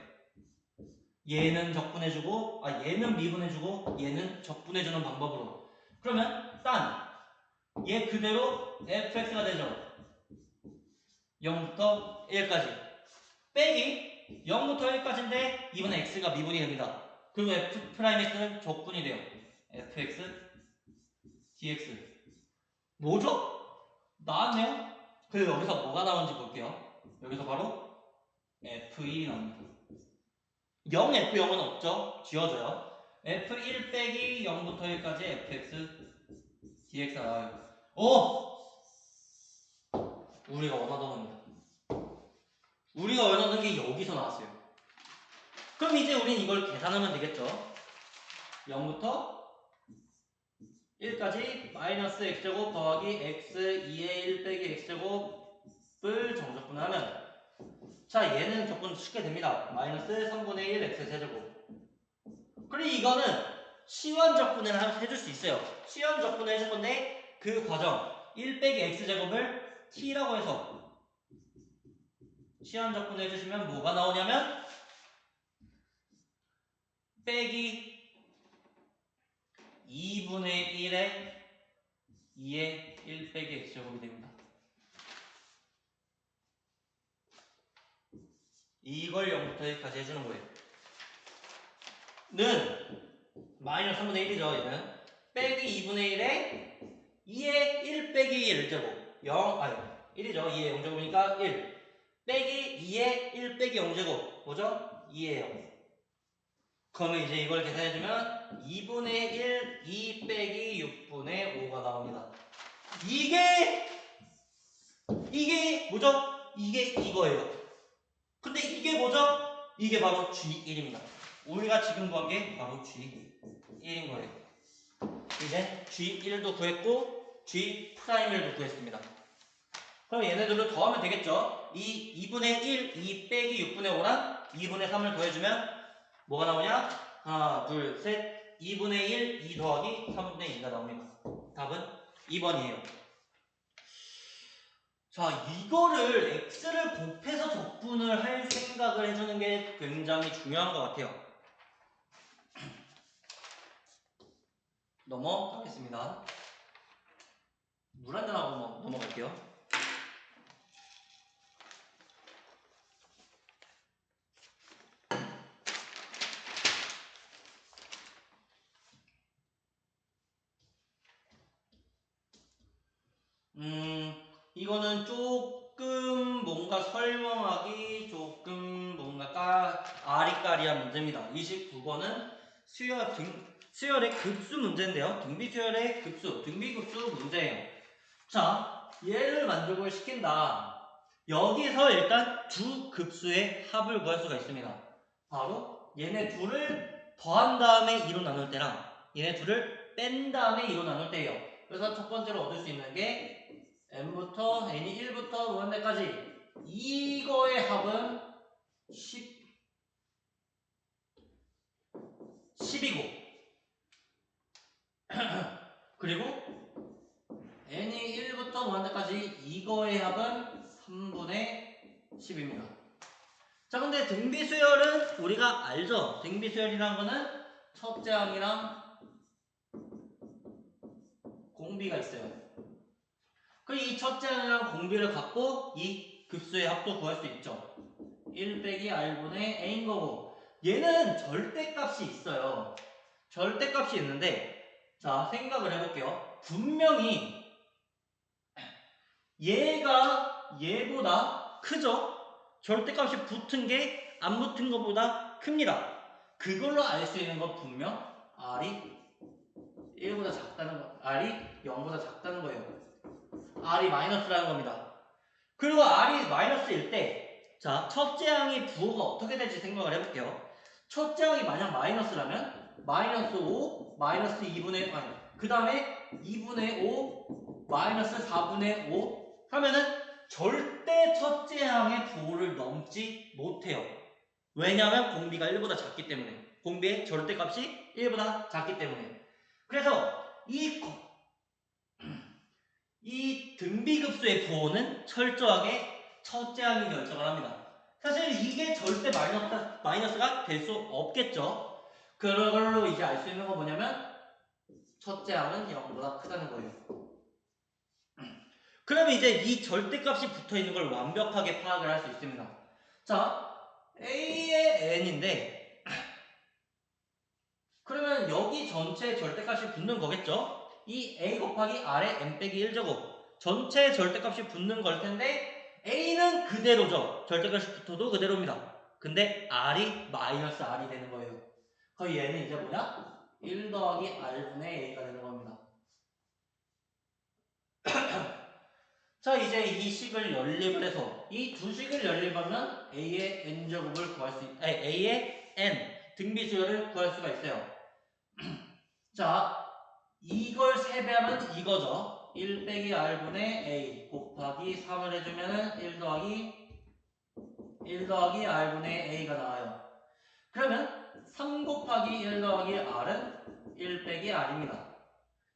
얘는 적분해주고, 얘는 미분해주고, 얘는 적분해주는 방법으로. 그러면 얘 그대로 fx가 되죠. 0부터 1까지. 빼기 0부터 1까지인데 이번에 x가 미분이 됩니다. 그리고 f'x는 적분이 돼요. fx dx. 뭐죠? 나왔네요? 그리고 여기서 뭐가 나오는지 볼게요. 여기서 바로 f1이 나옵니다. 0, f0은 없죠? 지워져요. f1 빼기 0부터 1까지 fx dx가 나와요. 오! 우리가 원하던 겁니다. 우리가 원하는 게 여기서 나왔어요. 그럼 이제 우린 이걸 계산하면 되겠죠? 0부터 1까지 마이너스 x제곱 더하기 x 2의 1 빼기 x제곱을 정적분하면, 자, 얘는 적분 쉽게 됩니다. 마이너스 3분의 1 x 세제곱. 그리고 이거는 시환적분을 해줄 수 있어요. 시환적분을 해줄 건데 그 과정 1 빼기 x제곱을 t라고 해서 시환적분을 해주시면 뭐가 나오냐면 빼기 2분의 1에 2의 1 빼기 x제곱이 됩니다. 이걸 0부터 1까지 해주는 거예요. 는 마이너스 3분의 1이죠. 얘는 빼기 2분의 1에 2의 1 빼기 1제곱 1이죠. 2의 0제곱이니까 1 빼기 2의 1 빼기 0제곱 뭐죠? 2예요. 그러면 이제 이걸 계산해주면 2분의 1 2 빼기 6분의 5가 나옵니다. 이게 뭐죠? 이게 이거예요. 근데 이게 뭐죠? 이게 바로 G1입니다. 우리가 지금 구한 게 바로 G1인 거예요. 이제 G1도 구했고 G'1도 구했습니다. 그럼 얘네들을 더하면 되겠죠? 이 2분의 1, 2 빼기 6분의 5랑 2분의 3을 더해주면 뭐가 나오냐? 하나, 둘, 셋 2분의 1, 2 더하기 3분의 2가 나옵니다. 답은 2번이에요. 자, 이거를 x를 곱해서 적분을 할 생각을 해주는 게 굉장히 중요한 것 같아요. 넘어가겠습니다. 물 한잔 하고 넘어갈게요. 이거는 조금 뭔가 설명하기 조금 뭔가 아리까리한 문제입니다. 29번은 수열의 급수 문제인데요. 등비수열의 급수, 등비급수 문제예요. 자, 얘를 만족을 시킨다. 여기서 일단 두 급수의 합을 구할 수가 있습니다. 바로 얘네 둘을 더한 다음에 2로 나눌 때랑 얘네 둘을 뺀 다음에 2로 나눌 때예요. 그래서 첫 번째로 얻을 수 있는 게 n부터 n이 1부터 무한대까지 이거의 합은 10이고 그리고 n이 1부터 무한대까지 이거의 합은 3분의 10입니다. 자, 근데 등비수열은 우리가 알죠? 등비수열이라는 거는 첫째 항이랑 공비가 있어요. 그럼 이 첫째 항이랑 공비를 갖고 이 급수의 합도 구할 수 있죠. 1 빼기 r분의 a인 거고 얘는 절대값이 있어요. 절대값이 있는데 자, 생각을 해볼게요. 분명히 얘가 얘보다 크죠? 절대값이 붙은 게 안 붙은 것보다 큽니다. 그걸로 알 수 있는 건 분명 r이 1보다 작다는 거, r이 0보다 작다는 거예요. r이 마이너스라는 겁니다. 그리고 r이 마이너스일 때, 자, 첫째 항의 부호가 어떻게 될지 생각을 해볼게요. 첫째 항이 만약 마이너스라면 마이너스 5, 마이너스 2분의, 아니, 그 다음에 2분의 5, 마이너스 4분의 5 하면은 절대 첫째 항의 부호를 넘지 못해요. 왜냐하면 공비가 1보다 작기 때문에. 공비의 절대값이 1보다 작기 때문에. 그래서 이 등비급수의 부호는 철저하게 첫째 항이 결정을 합니다. 사실 이게 절대 마이너스가 될 수 없겠죠. 그걸로 이제 알 수 있는 건 뭐냐면 첫째 항은 0보다 크다는 거예요. 그러면 이제 이 절대값이 붙어있는 걸 완벽하게 파악을 할 수 있습니다. 자, A의 n인데 그러면 여기 전체에 절대값이 붙는 거겠죠? 이 A 곱하기 R의 n 빼기 1제곱 전체 절대값이 붙는 걸 텐데 A는 그대로죠. 절대값이 붙어도 그대로입니다. 근데 R이 마이너스 R이 되는 거예요. 그럼 얘는 이제 뭐냐? 1 더하기 R분의 A가 되는 겁니다. 자, 이제 이 식을 연립을 해서 이 두 식을 연립하면 A의 n제곱을 구할 수 A의 n 등비수열을 구할 수가 있어요. 자, 이걸 3배하면 이거죠. 1 빼기 r분의 a 곱하기 3을 해주면 1 더하기 r분의 a가 나와요. 그러면 3 곱하기 1 더하기 r은 1 빼기 r입니다.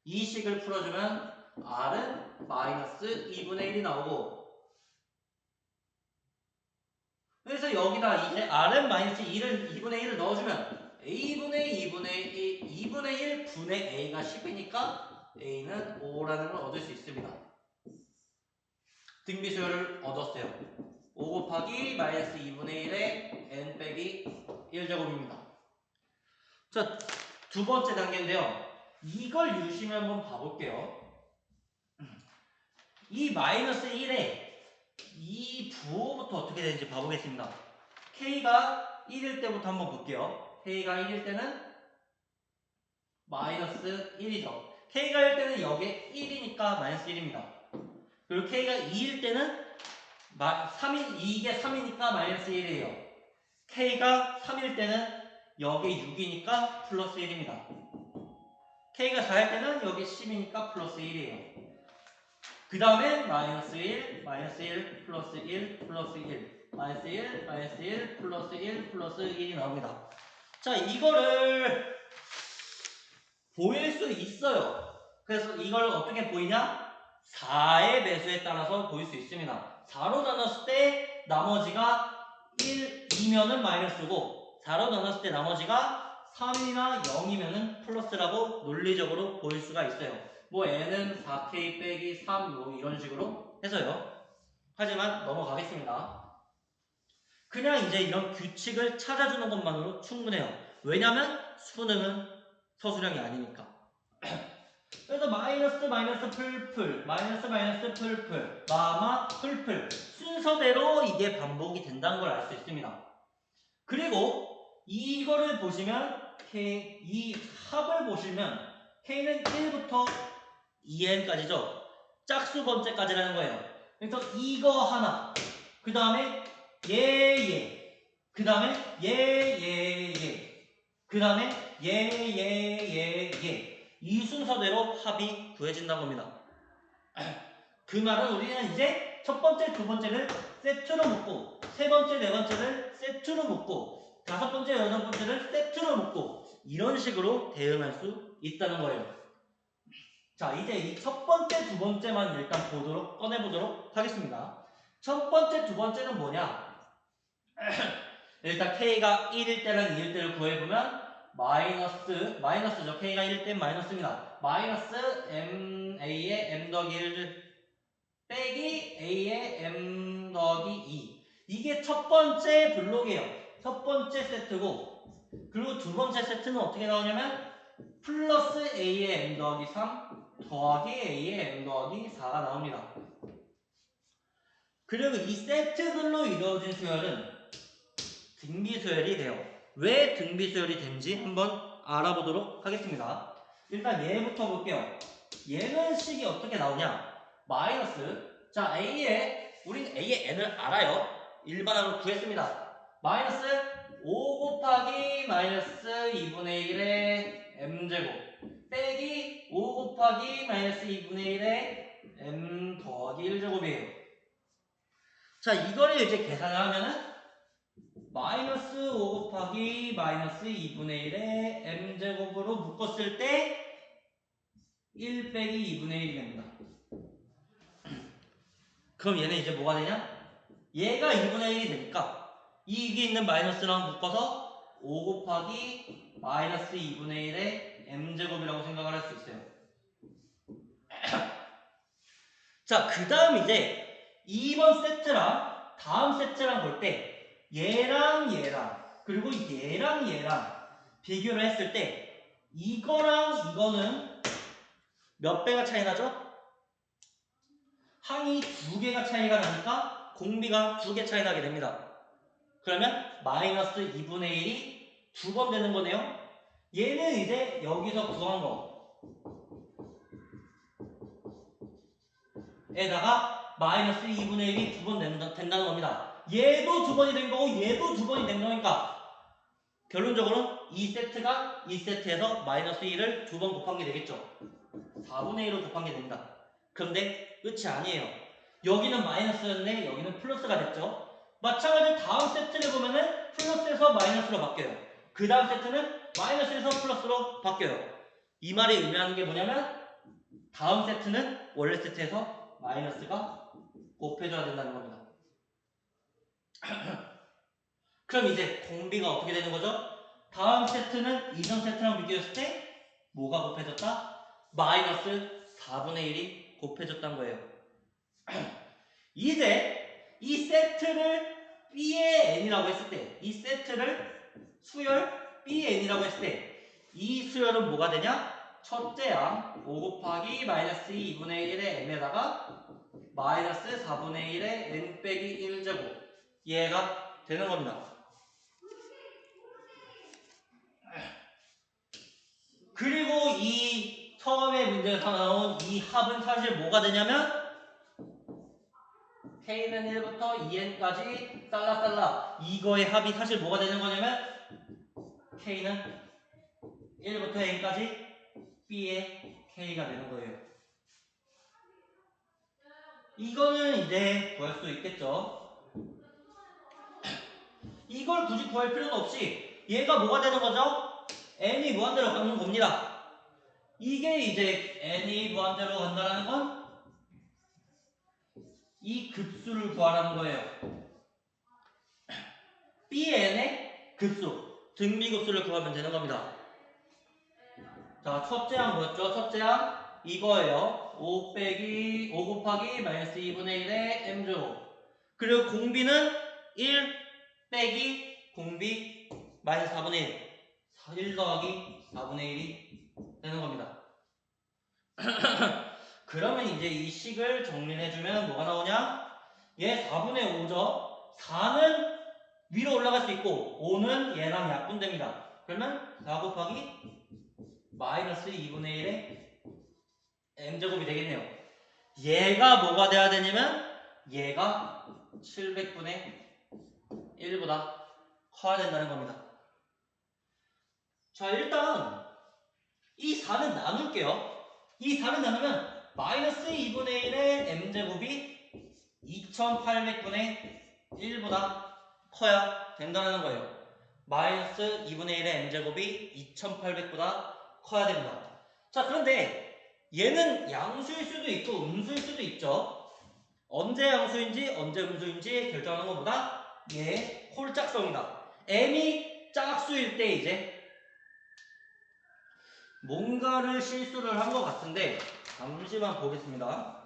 이 식을 풀어주면 r은 마이너스 2분의 1이 나오고 그래서 여기다 이제 r은 마이너스 2분의 1을 넣어주면 a분의 2분의 1 분의 a가 10이니까 a는 5라는 걸 얻을 수 있습니다. 등비수열을 얻었어요. 5 곱하기 마이너스 2분의 1의 n 빼기 1제곱입니다. 자, 두 번째 단계인데요. 이걸 유심히 한번 봐볼게요. 이 마이너스 1에 이 부호부터 어떻게 되는지 봐보겠습니다. k가 1일 때부터 한번 볼게요. k가 1일 때는 마이너스 1이죠. k가 1일 때는 여기에 1이니까 마이너스 1입니다. 그리고 k가 2일 때는 이게 3이니까 마이너스 1이에요. k가 3일 때는 여기 6이니까 플러스 1입니다. k가 4일 때는 여기 10이니까 플러스 1이에요. 그 다음에 마이너스 1, 마이너스 1, 플러스 1, 플러스 1, 마이너스 1, 마이너스 1, 플러스 1, 플러스 1이 나옵니다. 자, 이거를 보일 수 있어요. 그래서 이걸 어떻게 보이냐? 4의 배수에 따라서 보일 수 있습니다. 4로 나눴을 때 나머지가 1, 2면은 마이너스고 4로 나눴을 때 나머지가 3이나 0이면은 플러스라고 논리적으로 보일 수가 있어요. 뭐 n은 4k 빼기 3 뭐 이런 식으로 해서요. 하지만 넘어가겠습니다. 그냥 이제 이런 규칙을 찾아주는 것만으로 충분해요. 왜냐면 수능은 서술형이 아니니까. 그래서 마이너스 마이너스 풀풀 마이너스 마이너스 풀풀 마마 풀풀 순서대로 이게 반복이 된다는 걸 알 수 있습니다. 그리고 이거를 보시면 K, 이 합을 보시면 K는 1부터 2n까지죠. 짝수 번째까지라는 거예요. 그래서 이거 하나 그 다음에 얘 그 다음에 얘 그 다음에 얘 이 순서대로 합이 구해진다는 겁니다. 그 말은 우리는 이제 첫 번째, 두 번째를 세트로 묶고 세 번째, 네 번째를 세트로 묶고 다섯 번째, 여섯 번째를 세트로 묶고 이런 식으로 대응할 수 있다는 거예요. 자, 이제 이 첫 번째, 두 번째만 일단 꺼내보도록 하겠습니다. 첫 번째, 두 번째는 뭐냐? 일단 K가 1일 때랑 2일 때를 구해보면 마이너스죠. K가 1일 땐 마이너스입니다. 마이너스 MA의 M 더하기 1 빼기 A의 M 더하기 2. 이게 첫 번째 블록이에요. 첫 번째 세트고 그리고 두 번째 세트는 어떻게 나오냐면 플러스 A의 M 더하기 3 더하기 A의 M 더하기 4가 나옵니다. 그리고 이 세트들로 이루어진 수열은 등비수열이 돼요. 왜 등비수열이 된지 한번 알아보도록 하겠습니다. 일단 얘부터 볼게요. 얘는 식이 어떻게 나오냐? 마이너스 자 우린 A의 n을 알아요. 일반항으로 구했습니다. 마이너스 5 곱하기 마이너스 2분의 1의 m제곱 빼기 5 곱하기 마이너스 2분의 1의 m 더하기 1제곱이에요. 자 이거를 이제 계산을 하면은 마이너스 5 곱하기 마이너스 2분의 1의 m제곱으로 묶었을 때 1 빼기 2분의 1이 됩니다. 그럼 얘는 이제 뭐가 되냐? 얘가 2분의 1이 되니까 이게 있는 마이너스랑 묶어서 5 곱하기 마이너스 2분의 1의 m제곱이라고 생각을 할 수 있어요. 자, 그 다음 이제 2번 세트랑 다음 세트랑 볼 때 얘랑 그리고 얘랑 비교를 했을 때 이거랑 이거는 몇 배가 차이 나죠? 항이 2개가 차이가 나니까 공비가 2개 차이 나게 됩니다. 그러면 마이너스 2분의 1이 2번 되는 거네요. 얘는 이제 여기서 구한 거 에다가 마이너스 2분의 1이 2번 된다는 겁니다. 얘도 2번이 된 거고 얘도 2번이 된 거니까 결론적으로는 이 세트가 이 세트에서 마이너스 1을 2번 곱한 게 되겠죠. 4분의 1로 곱한 게 됩니다. 그런데 끝이 아니에요. 여기는 마이너스였네, 여기는 플러스가 됐죠. 마찬가지로 다음 세트를 보면은 플러스에서 마이너스로 바뀌어요. 그 다음 세트는 마이너스에서 플러스로 바뀌어요. 이 말이 의미하는 게 뭐냐면 다음 세트는 원래 세트에서 마이너스가 곱해줘야 된다는 겁니다. 그럼 이제 공비가 어떻게 되는 거죠? 다음 세트는 이전 세트랑 비교했을 때 뭐가 곱해졌다? 마이너스 4분의 1이 곱해졌다는 거예요. 이제 이 세트를 B의 n이라고 했을 때 이 세트를 수열 Bn이라고 했을 때 이 수열은 뭐가 되냐? 첫째 항 5 곱하기 마이너스 2분의 1의 n에다가 마이너스 4분의 1의 n 빼기 1제곱 얘가 되는 겁니다. 그리고 이 처음에 문제에서 나온 이 합은 사실 뭐가 되냐면 K는 1부터 2n까지 이거의 합이 사실 뭐가 되는 거냐면 K는 1부터 n까지 B의 K가 되는 거예요. 이거는 이제 구할 수 있겠죠. 이걸 굳이 구할 필요는 없이 얘가 뭐가 되는 거죠? n이 무한대로 가는 겁니다. 이게 이제 n이 무한대로 간다는 건 이 급수를 구하라는 거예요. Bn의 급수, 등비급수를 구하면 되는 겁니다. 자, 첫째 항 뭐였죠? 첫째 항 이거예요. 5 곱하기 마이너스 2분의 1의 m제곱. 그리고 공비는 1 빼기 공비 마이너스 4분의 1. 1 더하기 4분의 1이 되는 겁니다. 그러면 이제 이 식을 정리해주면 뭐가 나오냐? 얘 4분의 5죠? 4는 위로 올라갈 수 있고 5는 얘랑 약분됩니다. 그러면 4 곱하기 마이너스 2분의 1의 m제곱이 되겠네요. 얘가 뭐가 돼야 되냐면 얘가 700분의 1보다 커야 된다는 겁니다. 자, 일단 이 4는 나눌게요. 이 4는 나누면 마이너스 2분의 1의 m제곱이 2800분의 1보다 커야 된다는 거예요. 마이너스 2분의 1의 m제곱이 2800보다 커야 됩니다. 자, 그런데 얘는 양수일 수도 있고 음수일 수도 있죠. 언제 양수인지 언제 음수인지 결정하는 것보다 얘의 홀짝성이다. m이 짝수일 때 이제 뭔가를 실수를 한 것 같은데 잠시만 보겠습니다.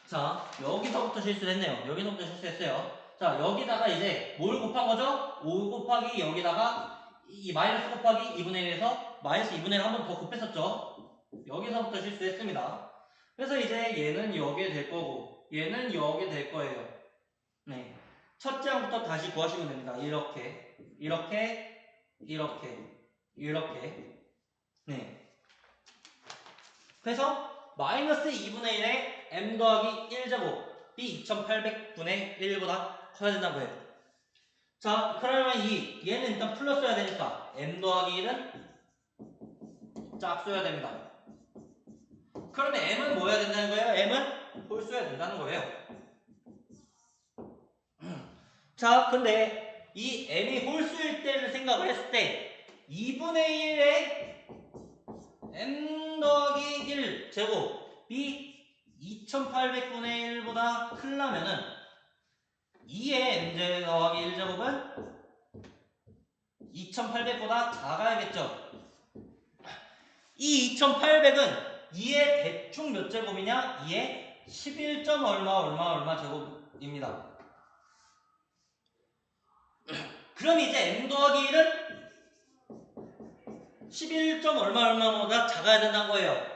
자, 여기서부터 실수를 했네요. 여기서부터 실수했어요. 자, 여기다가 이제 뭘 곱한 거죠? 5 곱하기 여기다가 이 마이너스 곱하기 2분의 1에서 마이너스 2분의 1 한 번 더 곱했었죠? 여기서부터 실수했습니다. 그래서 이제 얘는 여기에 될 거고 얘는 여기에 될 거예요. 네. 첫째 항부터 다시 구하시면 됩니다. 이렇게 이렇게 이렇게 이렇게 네. 그래서 마이너스 2분의 1에 m 더하기 1제곱 이 2800분의 1보다 커야 된다는 거예요. 자, 그러면 얘는 일단 플러스여야 되니까 m 더하기 1은 짝수여야 됩니다. 그러면 m은 뭐 해야 된다는 거예요? m은 홀수여야 된다는 거예요. 자, 근데 이 m이 홀수일 때를 생각을 했을 때 2분의 1에 m 더하기 1 제곱이 2800분의 1보다 크려면은 2의 m 더하기 1제곱은 2800보다 작아야겠죠. 이 2800은 2의 대충 몇 제곱이냐? 2의 11. 얼마 제곱입니다. 그럼 이제 m 더하기 1은 11. 얼마보다 작아야 된다는 거예요.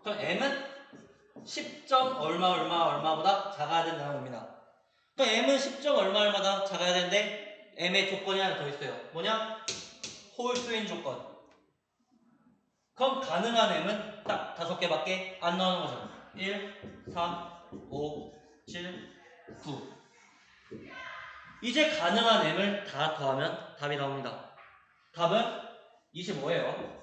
그럼 m은 10. 얼마보다 작아야 된다는 겁니다. 그럼 m은 10. 얼마보다 작아야 되는데 m의 조건이 하나 더 있어요. 뭐냐? 홀수인 조건. 그럼 가능한 m은 딱 5개밖에 안 나오는 거죠. 1, 3, 5, 7, 9. 이제 가능한 m을 다 더하면 답이 나옵니다. 답은 25예요.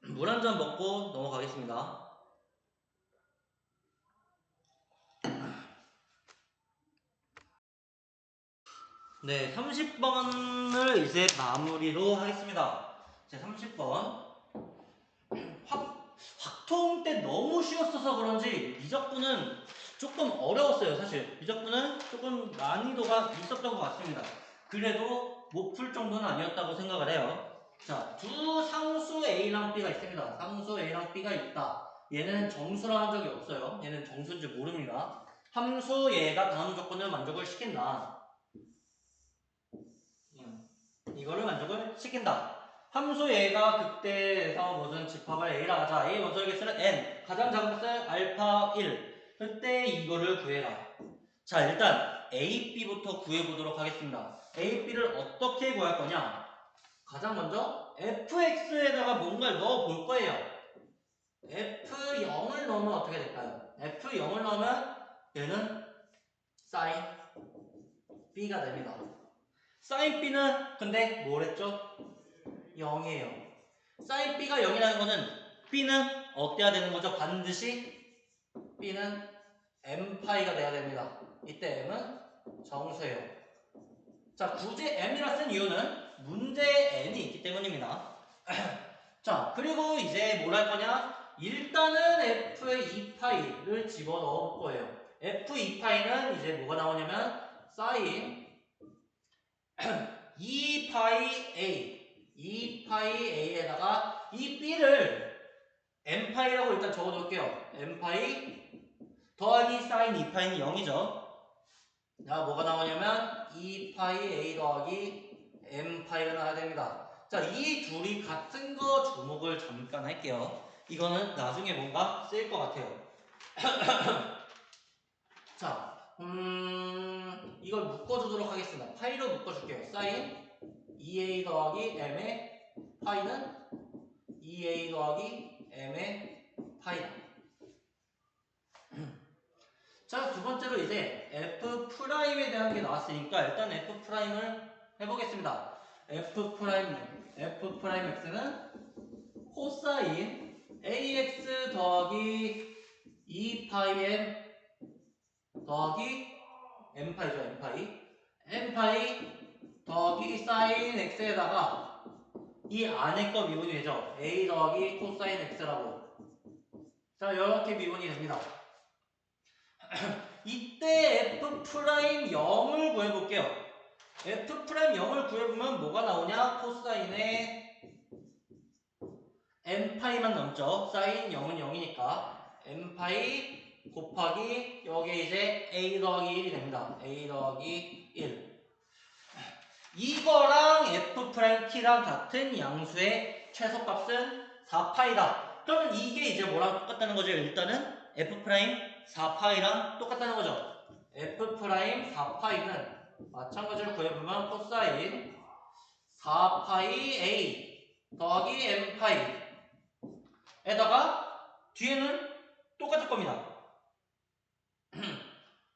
물 한 잔 먹고 넘어가겠습니다. 네, 30번을 이제 마무리로 하겠습니다. 제 30번. 확통 때 너무 쉬웠어서 그런지 미적분은 조금 어려웠어요. 사실 미적분은 조금 난이도가 있었던 것 같습니다. 그래도 못 풀 정도는 아니었다고 생각을 해요. 자, 두 상수 A랑 B가 있습니다. 상수 A랑 B가 있다. 얘는 정수라 한 적이 없어요. 얘는 정수인지 모릅니다. 함수 얘가 다음 조건을 만족을 시킨다. 이거를 만족을 시킨다. 함수 얘가 그때에서 무슨 집합을 A라 하자. A 원소의 개수는 N. 가장 작은 것은 알파 1. 그때 이거를 구해라. 자, 일단 A, B부터 구해보도록 하겠습니다. A, B를 어떻게 구할 거냐? 가장 먼저 fx에다가 뭔가를 넣어볼 거예요. f0을 넣으면 어떻게 될까요? f0을 넣으면 얘는 sin b가 됩니다. sin b는 근데 뭐랬죠? 0이에요. sin b가 0이라는 거는 b는 어때야 되는 거죠? 반드시 b는 m파이가 돼야 됩니다. 이때 m은 정수예요. 자, 굳이 m이라 쓴 이유는 문제에 n이 있기 때문입니다. 자, 그리고 이제 뭘 할 거냐? 일단은 f의 2파이를 집어넣어 볼 거예요. f 2파이는 이제 뭐가 나오냐면 sin 2파이 a, 2파이 a에다가 이 b를 n파이라고 일단 적어 놓을게요. n파이 더하기 sin 2파이는 0이죠. 자, 뭐가 나오냐면 2파이 a 더하기 n파이가 나와야 됩니다. 자, 이 둘이 같은 거 주목을 잠깐 할게요. 이거는 나중에 뭔가 쓰일 것 같아요. 자, 이걸 묶어주도록 하겠습니다. 파이로 묶어줄게요. sin 2a 더하기 m의 파이는 2a 더하기 m의 파이다. 자, 두 번째로 이제 f'에 대한 게 나왔으니까 일단 f'을 해보겠습니다. f'x는 코사인 ax 더하기 2파이 m 더하기 n파이죠, n파이 더하기 sin x에다가 이 안에 거 미분이 되죠. a 더하기 코사인 x라고. 자, 이렇게 미분이 됩니다. 이때 f'0을 구해볼게요. f'0을 구해보면 뭐가 나오냐? 코사인의 n파이만 남죠. 사인 0은 0이니까 n파이 곱하기 여기에 이제 a 더하기 1이 됩니다. a 더하기 1. 이거랑 f't랑 같은 양수의 최소값은 4파이다. 그러면 이게 이제 뭐랑 똑같다는 거죠? 일단은 f' 4파이랑 똑같다는 거죠. f' 4파이는 마찬가지로 구해보면 코사인 4파이 a 더하기 n파이 에다가 뒤에는 똑같을 겁니다.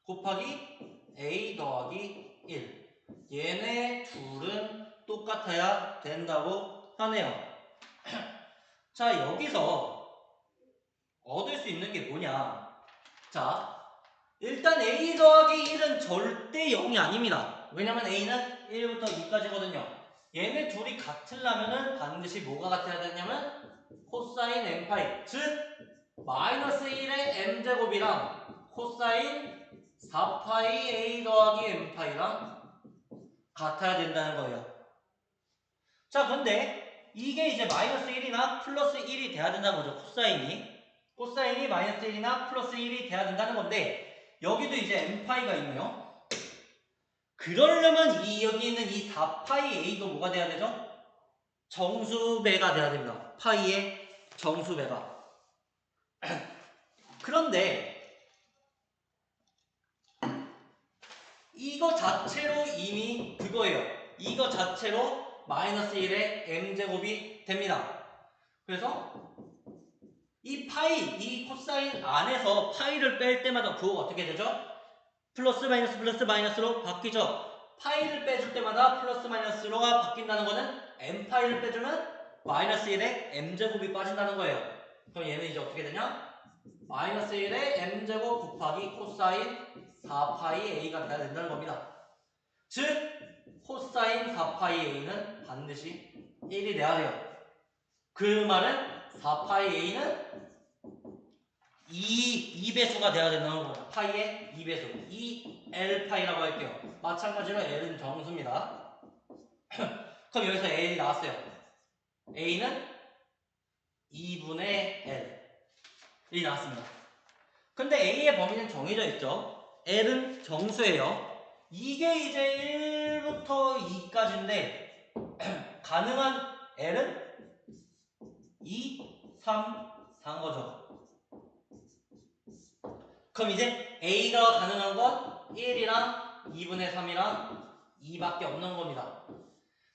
곱하기 a 더하기 1. 얘네 둘은 똑같아야 된다고 하네요. 자, 여기서 얻을 수 있는 게 뭐냐? 자, 일단 a 더하기 1은 절대 0이 아닙니다. 왜냐면 a는 1부터 2까지거든요. 얘네 둘이 같으려면은 반드시 뭐가 같아야 되냐면 코사인 n파이, 즉 마이너스 1의 m제곱이랑 코사인 4파이 a 더하기 n파이랑 같아야 된다는 거예요. 자, 근데 이게 이제 마이너스 1이나 플러스 1이 돼야 된다는 거죠. 코사인이 마이너스 1이나 플러스 1이 돼야 된다는 건데 여기도 이제 n파이가 있네요. 그러려면 여기 있는 이 4파이 a도 뭐가 돼야 되죠? 정수배가 돼야 됩니다. 파이의 정수배가. 그런데 이거 자체로 이미 그거예요. 이거 자체로 마이너스 1의 m제곱이 됩니다. 그래서 이 파이, 이 코사인 안에서 파이를 뺄 때마다 부호가 어떻게 되죠? 플러스 마이너스로 바뀌죠. 파이를 빼줄 때마다 플러스 마이너스로가 바뀐다는 거는 n파이를 빼주면 마이너스 1의 m제곱이 빠진다는 거예요. 그럼 얘는 이제 어떻게 되냐? 마이너스 1의 m제곱 곱하기 코사인 4파이 a가 돼야 된다는 겁니다. 즉 코사인 4파이 a는 반드시 1이 돼야 돼요. 그 말은 4파이 a는 2배수가 돼야 된다는 거예요. 파이의 2배수. 2L파이라고 할게요. 마찬가지로 L은 정수입니다. 그럼 여기서 L이 나왔어요. A는 2분의 L이 나왔습니다. 근데 A의 범위는 정해져 있죠. L은 정수예요. 이게 이제 1부터 2까지인데 가능한 L은 2, 3, 4인 거죠. 그럼 이제 A가 가능한 건 1이랑 2분의 3이랑 2밖에 없는 겁니다.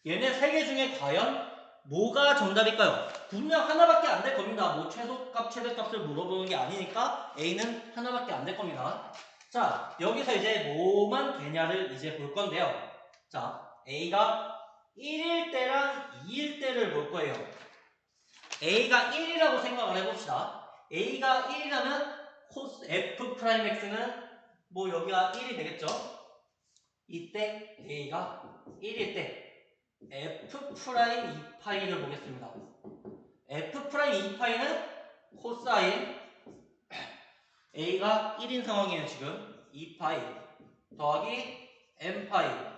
얘네 세 개 중에 과연 뭐가 정답일까요? 분명 하나밖에 안 될 겁니다. 뭐 최소값, 최대값을 물어보는 게 아니니까 A는 하나밖에 안 될 겁니다. 자, 여기서 이제 뭐만 되냐를 이제 볼 건데요. 자, A가 1일 때랑 2일 때를 볼 거예요. A가 1이라고 생각을 해봅시다. A가 1이라면 코스 f'x는 뭐 여기가 1이 되겠죠? 이때 A가 1일 때 F 프라임 2파이를 보겠습니다. F 프라임 2파이는 코사인 A가 1인 상황이에요. 지금 2파이 더하기 N파이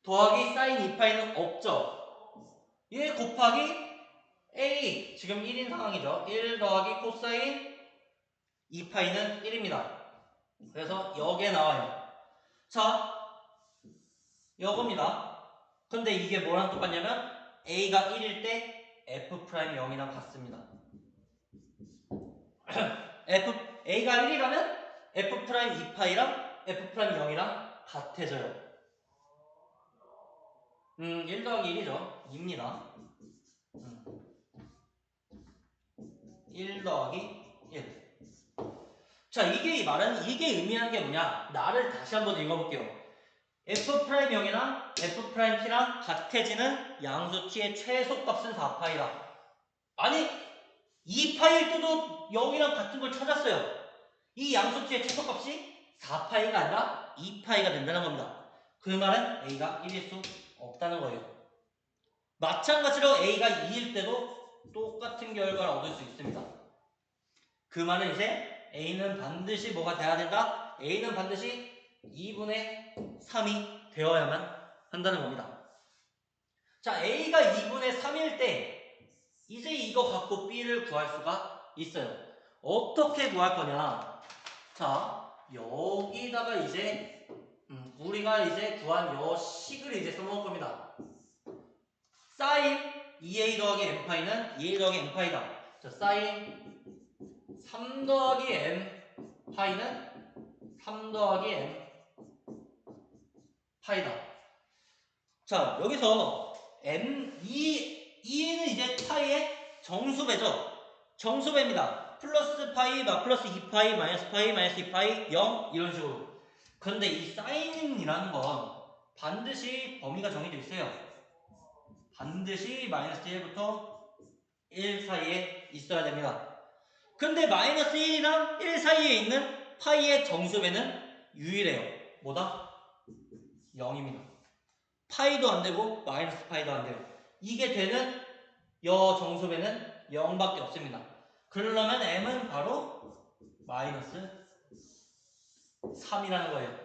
더하기 사인 2파이는 없죠. 얘 곱하기 A 지금 1인 상황이죠. 1 더하기 코사인 2파이는 1입니다. 그래서 여기에 나와요. 자, 이겁니다. 근데 이게 뭐랑 똑같냐면 A가 1일 때 F 프라임 0이랑 같습니다. A가 1이라면 F 프라임 2파이랑 F 프라임 0이랑 같아져요. 1 더하기 1이죠. 2입니다. 1 더하기 1. 자, 이게 의미하는 게 뭐냐? 나를 다시 한번 읽어볼게요. F 프라임 0이랑 F 프라임 T랑 같아지는 양수 T의 최소값은 4파이다. 아니, 2파일 때도 0이랑 같은 걸 찾았어요. 이 양수 T의 최소값이 4파이가 아니라 2파이가 된다는 겁니다. 그 말은 A가 1일 수 없다는 거예요. 마찬가지로 A가 2일 때도 똑같은 결과를 얻을 수 있습니다. 그 말은 이제 A는 반드시 뭐가 돼야 된다? A는 반드시 2분의 3이 되어야만 한다는 겁니다. 자, A가 2분의 3일 때 이제 이거 갖고 B를 구할 수가 있어요. 어떻게 구할 거냐? 자, 여기다가 이제 우리가 이제 구한 요 식을 이제 써먹을 겁니다. 사인 2A 더하기 M파이는 2A 더하기 M파이다. 자, 사인 3 더하기 M파이는 3 더하기 M파이다. 자, 여기서 E는 이제 파이의 정수배죠. 정수배입니다. 플러스 파이, 플러스 2파이, 마이너스 파이, 마이너스 2파이, 0 이런 식으로. 그런데 이 사인이라는 건 반드시 범위가 정해져 있어요. 반드시 마이너스 1부터 1 사이에 있어야 됩니다. 근데 마이너스 1이랑 1 사이에 있는 파이의 정수배는 유일해요. 뭐다? 0입니다. 파이도 안 되고 마이너스 파이도 안 돼요. 이게 되는 여 정수배는 0밖에 없습니다. 그러려면 m은 바로 마이너스 3이라는 거예요.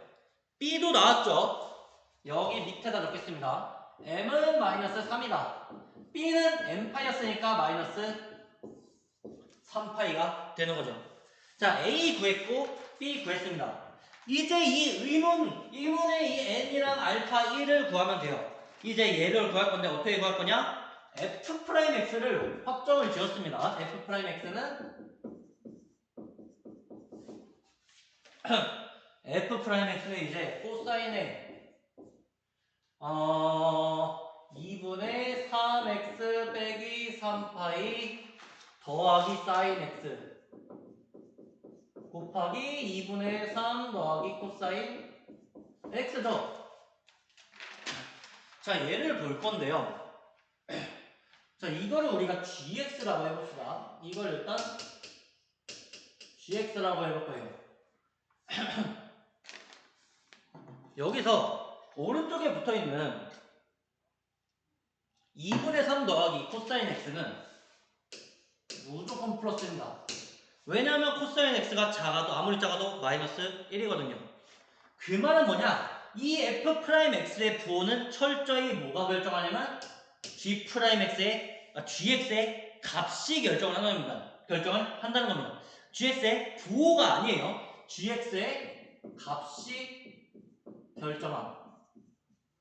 b도 나왔죠? 여기 밑에다 넣겠습니다. m은 마이너스 3이다. b는 m파이였으니까 마이너스 3파이가 되는 거죠. 자, a 구했고 b 구했습니다. 이제 이 의문의 이 n이랑 알파 1을 구하면 돼요. 이제 얘를 구할 건데 어떻게 구할 거냐? f'x를 확정을 지었습니다. f'x는 f'x는 이제 코사인의 2분의 3x 빼기 3파이 더하기 사인 x 곱하기 2분의 3 더하기 코사인 x죠. 자, 얘를 볼 건데요. 자, 이거를 우리가 gx라고 해봅시다. 이걸 일단 gx라고 해볼 거예요. 여기서 오른쪽에 붙어있는 2분의 3 더하기 코사인 x는 무조건 플러스입니다. 왜냐하면 코사인 x가 작아도 아무리 작아도 마이너스 1이거든요. 그 말은 뭐냐? 이 f'x의 부호는 철저히 뭐가 결정하냐면 gx의 값이 결정을 한다는 겁니다. gx의 부호가 아니에요. gx의 값이 결정함.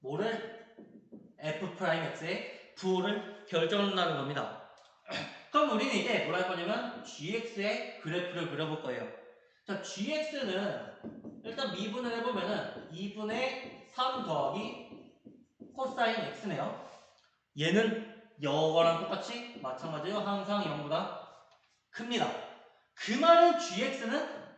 뭐를? f'x의 부호를 결정한다는 겁니다. 그럼 우리는 이제 뭘 할 거냐면 gx의 그래프를 그려볼 거예요. 자, gx는 일단 미분을 해보면은 2분의 3 더하기 코사인 x네요. 얘는 이거랑 똑같이 마찬가지로 항상 0보다 큽니다. 그 말은 gx는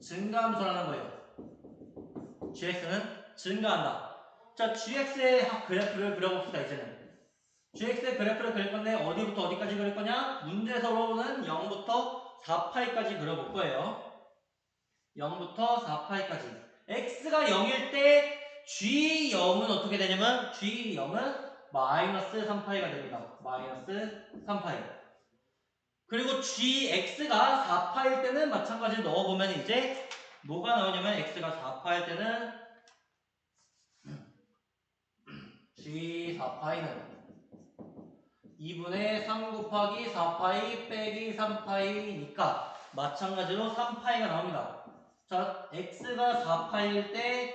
증가함수라는 거예요. gx는 증가한다. 자, gx의 그래프를 그려봅시다. 이제는 gx의 그래프를 그릴 건데 어디부터 어디까지 그릴 거냐? 문제에서는 0부터 4파이까지 그려볼 거예요. 0부터 4파이까지. x가 0일 때 g0은 어떻게 되냐면 g0은 마이너스 3파이가 됩니다. 마이너스 3파이. 그리고 gx가 4파일 때는 마찬가지로 넣어보면 이제 뭐가 나오냐면 x가 4파일 때는 g 4파이는 2분의 3 곱하기 4파이 빼기 3파이니까 마찬가지로 3파이가 나옵니다. 자, x가 4파일 때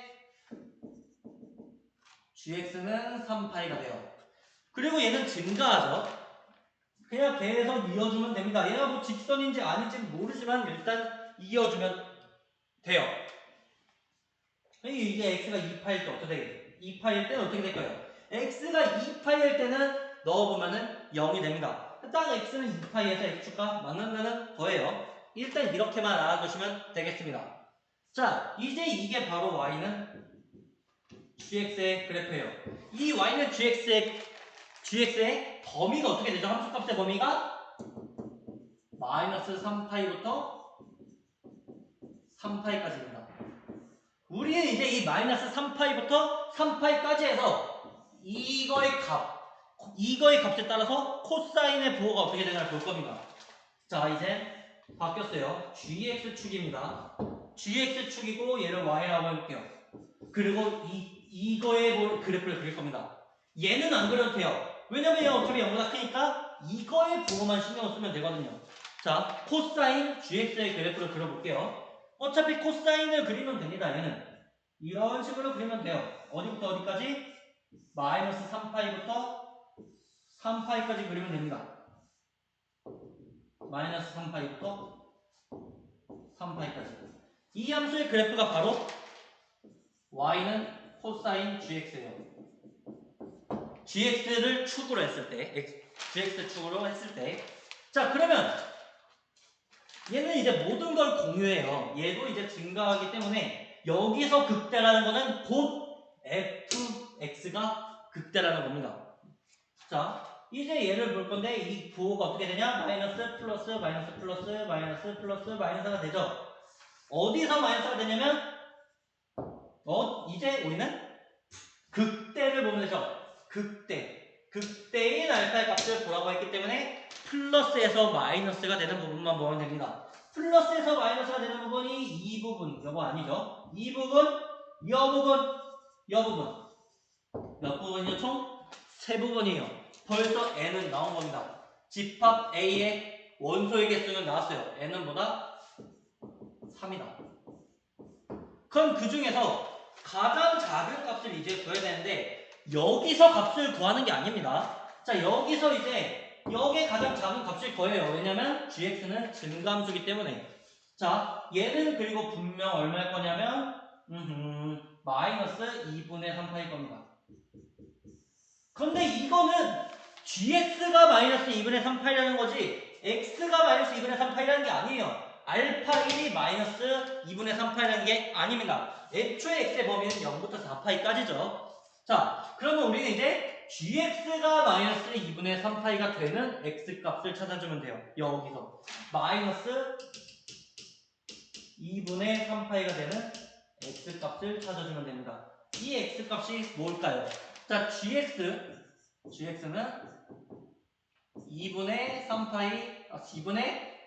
gx는 3파이가 돼요. 그리고 얘는 증가하죠. 그냥 계속 이어주면 됩니다. 얘가 뭐 직선인지 아닌지 모르지만 일단 이어주면 돼요. 이게 x가 2파일 때 어떻게 되겠어요? 2파일 때는 어떻게 될까요? x가 2파일 때는 넣어보면은 0이 됩니다. 딱 x는 2파이에서 x축과 만난다는 거예요. 일단 이렇게만 알아두시면 되겠습니다. 자, 이제 이게 바로 y는 gx의 그래프예요. 이 y는 gx의 범위가 어떻게 되죠? 함수값의 범위가 마이너스 3파이부터 3파이까지입니다. 우리는 이제 이 마이너스 3파이부터 3파이까지 해서 이거의 값에 따라서 코사인의 부호가 어떻게 되나 볼 겁니다. 자, 이제 바뀌었어요. gx축입니다. gx축이고 얘를 y라고 해볼게요. 그리고 이거의 그래프를 그릴 겁니다. 얘는 안 그려도 돼요. 왜냐면 얘가 어차피 0보다 크니까 이거의 부호만 신경을 쓰면 되거든요. 자, 코사인 gx의 그래프를 그려볼게요. 어차피 코사인을 그리면 됩니다. 얘는 이런 식으로 그리면 돼요. 어디부터 어디까지? 마이너스 3파이부터 3파이까지 그리면 됩니다. 마이너스 3파이부터 3파이까지. 이 함수의 그래프가 바로 y는 코사인 gx예요. gx를 축으로 했을 때, gx 축으로 했을 때, 자, 그러면 얘는 이제 모든 걸 공유해요. 얘도 이제 증가하기 때문에 여기서 극대라는 거는 곧 fx가 극대라는 겁니다. 자, 이제 얘를 볼 건데 이 부호가 어떻게 되냐? 마이너스 플러스 마이너스 플러스 마이너스 플러스 마이너스가 되죠. 어디서 마이너스가 되냐면 이제 우리는 극대를 보면 되죠. 극대인 알파의 값을 보라고 했기 때문에 플러스에서 마이너스가 되는 부분만 보면 됩니다. 플러스에서 마이너스가 되는 부분이 이 부분, 요거 아니죠? 이 부분, 여 부분. 몇 부분이요? 총 3부분이에요. 벌써 n은 나온 겁니다. 집합 a의 원소의 개수는 나왔어요. n은 뭐다? 3이다. 그럼 그 중에서 가장 작은 값을 이제 구해야 되는데 여기서 값을 구하는 게 아닙니다. 자, 여기서 이제 여기에 가장 작은 값을 구해요. 왜냐면 gx는 증가함수기 때문에. 자, 얘는 그리고 분명 얼마일 거냐면 마이너스 2분의 3파일 겁니다. 그런데 이거는 gx가 마이너스 2분의 3파이라는 거지 x가 마이너스 2분의 3파이라는 게 아니에요. 알파 1이 마이너스 2분의 3파이라는 게 아닙니다. 애초에 x의 범위는 0부터 4파이까지죠. 자, 그러면 우리는 이제 gx가 마이너스 2분의 3파이가 되는 x값을 찾아주면 돼요. 여기서 마이너스 2분의 3파이가 되는 x값을 찾아주면 됩니다. 이 x값이 뭘까요? 자, gx는 2분의 3파이, 2분의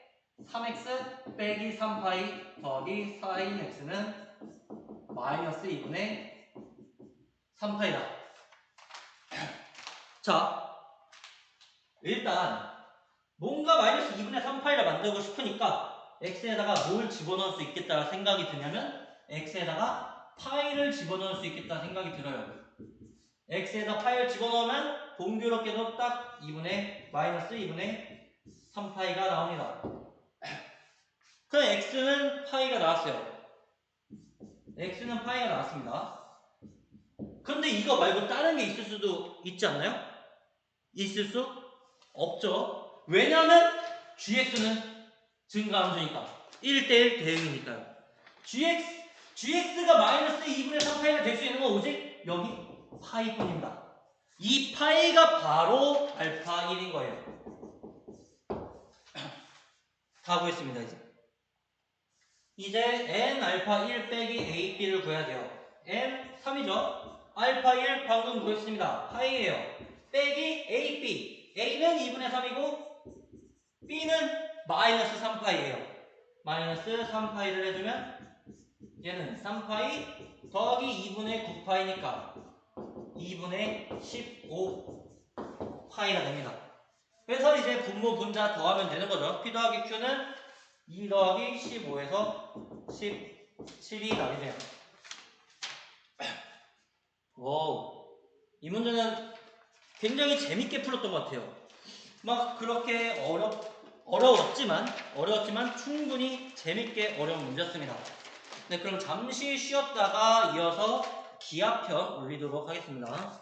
3x 빼기 3파이 더하기 4인 x는 마이너스 2분의 3파이다. 자, 일단 뭔가 마이너스 2분의 3파이를 만들고 싶으니까 x에다가 뭘 집어넣을 수 있겠다 생각이 드냐면 x에다가 파이를 집어넣을 수 있겠다 생각이 들어요. x에다 파이를 집어넣으면 공교롭게도 딱 마이너스 2분의 3파이가 나옵니다. 그럼 x는 파이가 나왔어요. x는 파이가 나왔습니다. 그런데 이거 말고 다른 게 있을 수도 있지 않나요? 있을 수 없죠. 왜냐하면 gx는 증가함수니까 1대1 대응이니까요. gx가 마이너스 2분의 3파이가 될 수 있는 건 오직 여기 파이뿐입니다. 이 파이가 바로 알파 1인 거예요. 다 구했습니다. 이제 n 알파 1 빼기 a, b를 구해야 돼요. n 3이죠. 알파 1 방금 구했습니다. 파이예요. 빼기 a, b. a는 2분의 3이고 b는 마이너스 3파이예요. 마이너스 3파이를 해주면 얘는 3파이 더하기 2분의 9파이니까 2분의 15파이가 됩니다. 그래서 이제 분모 분자 더하면 되는 거죠. P 더하기 Q는 2 더하기 15에서 17이 나뉘네요. 오, 이 문제는 굉장히 재밌게 풀었던 것 같아요. 막 그렇게 어려웠지만 충분히 재밌게 어려운 문제였습니다. 네, 그럼 잠시 쉬었다가 이어서 기하편 올리도록 하겠습니다.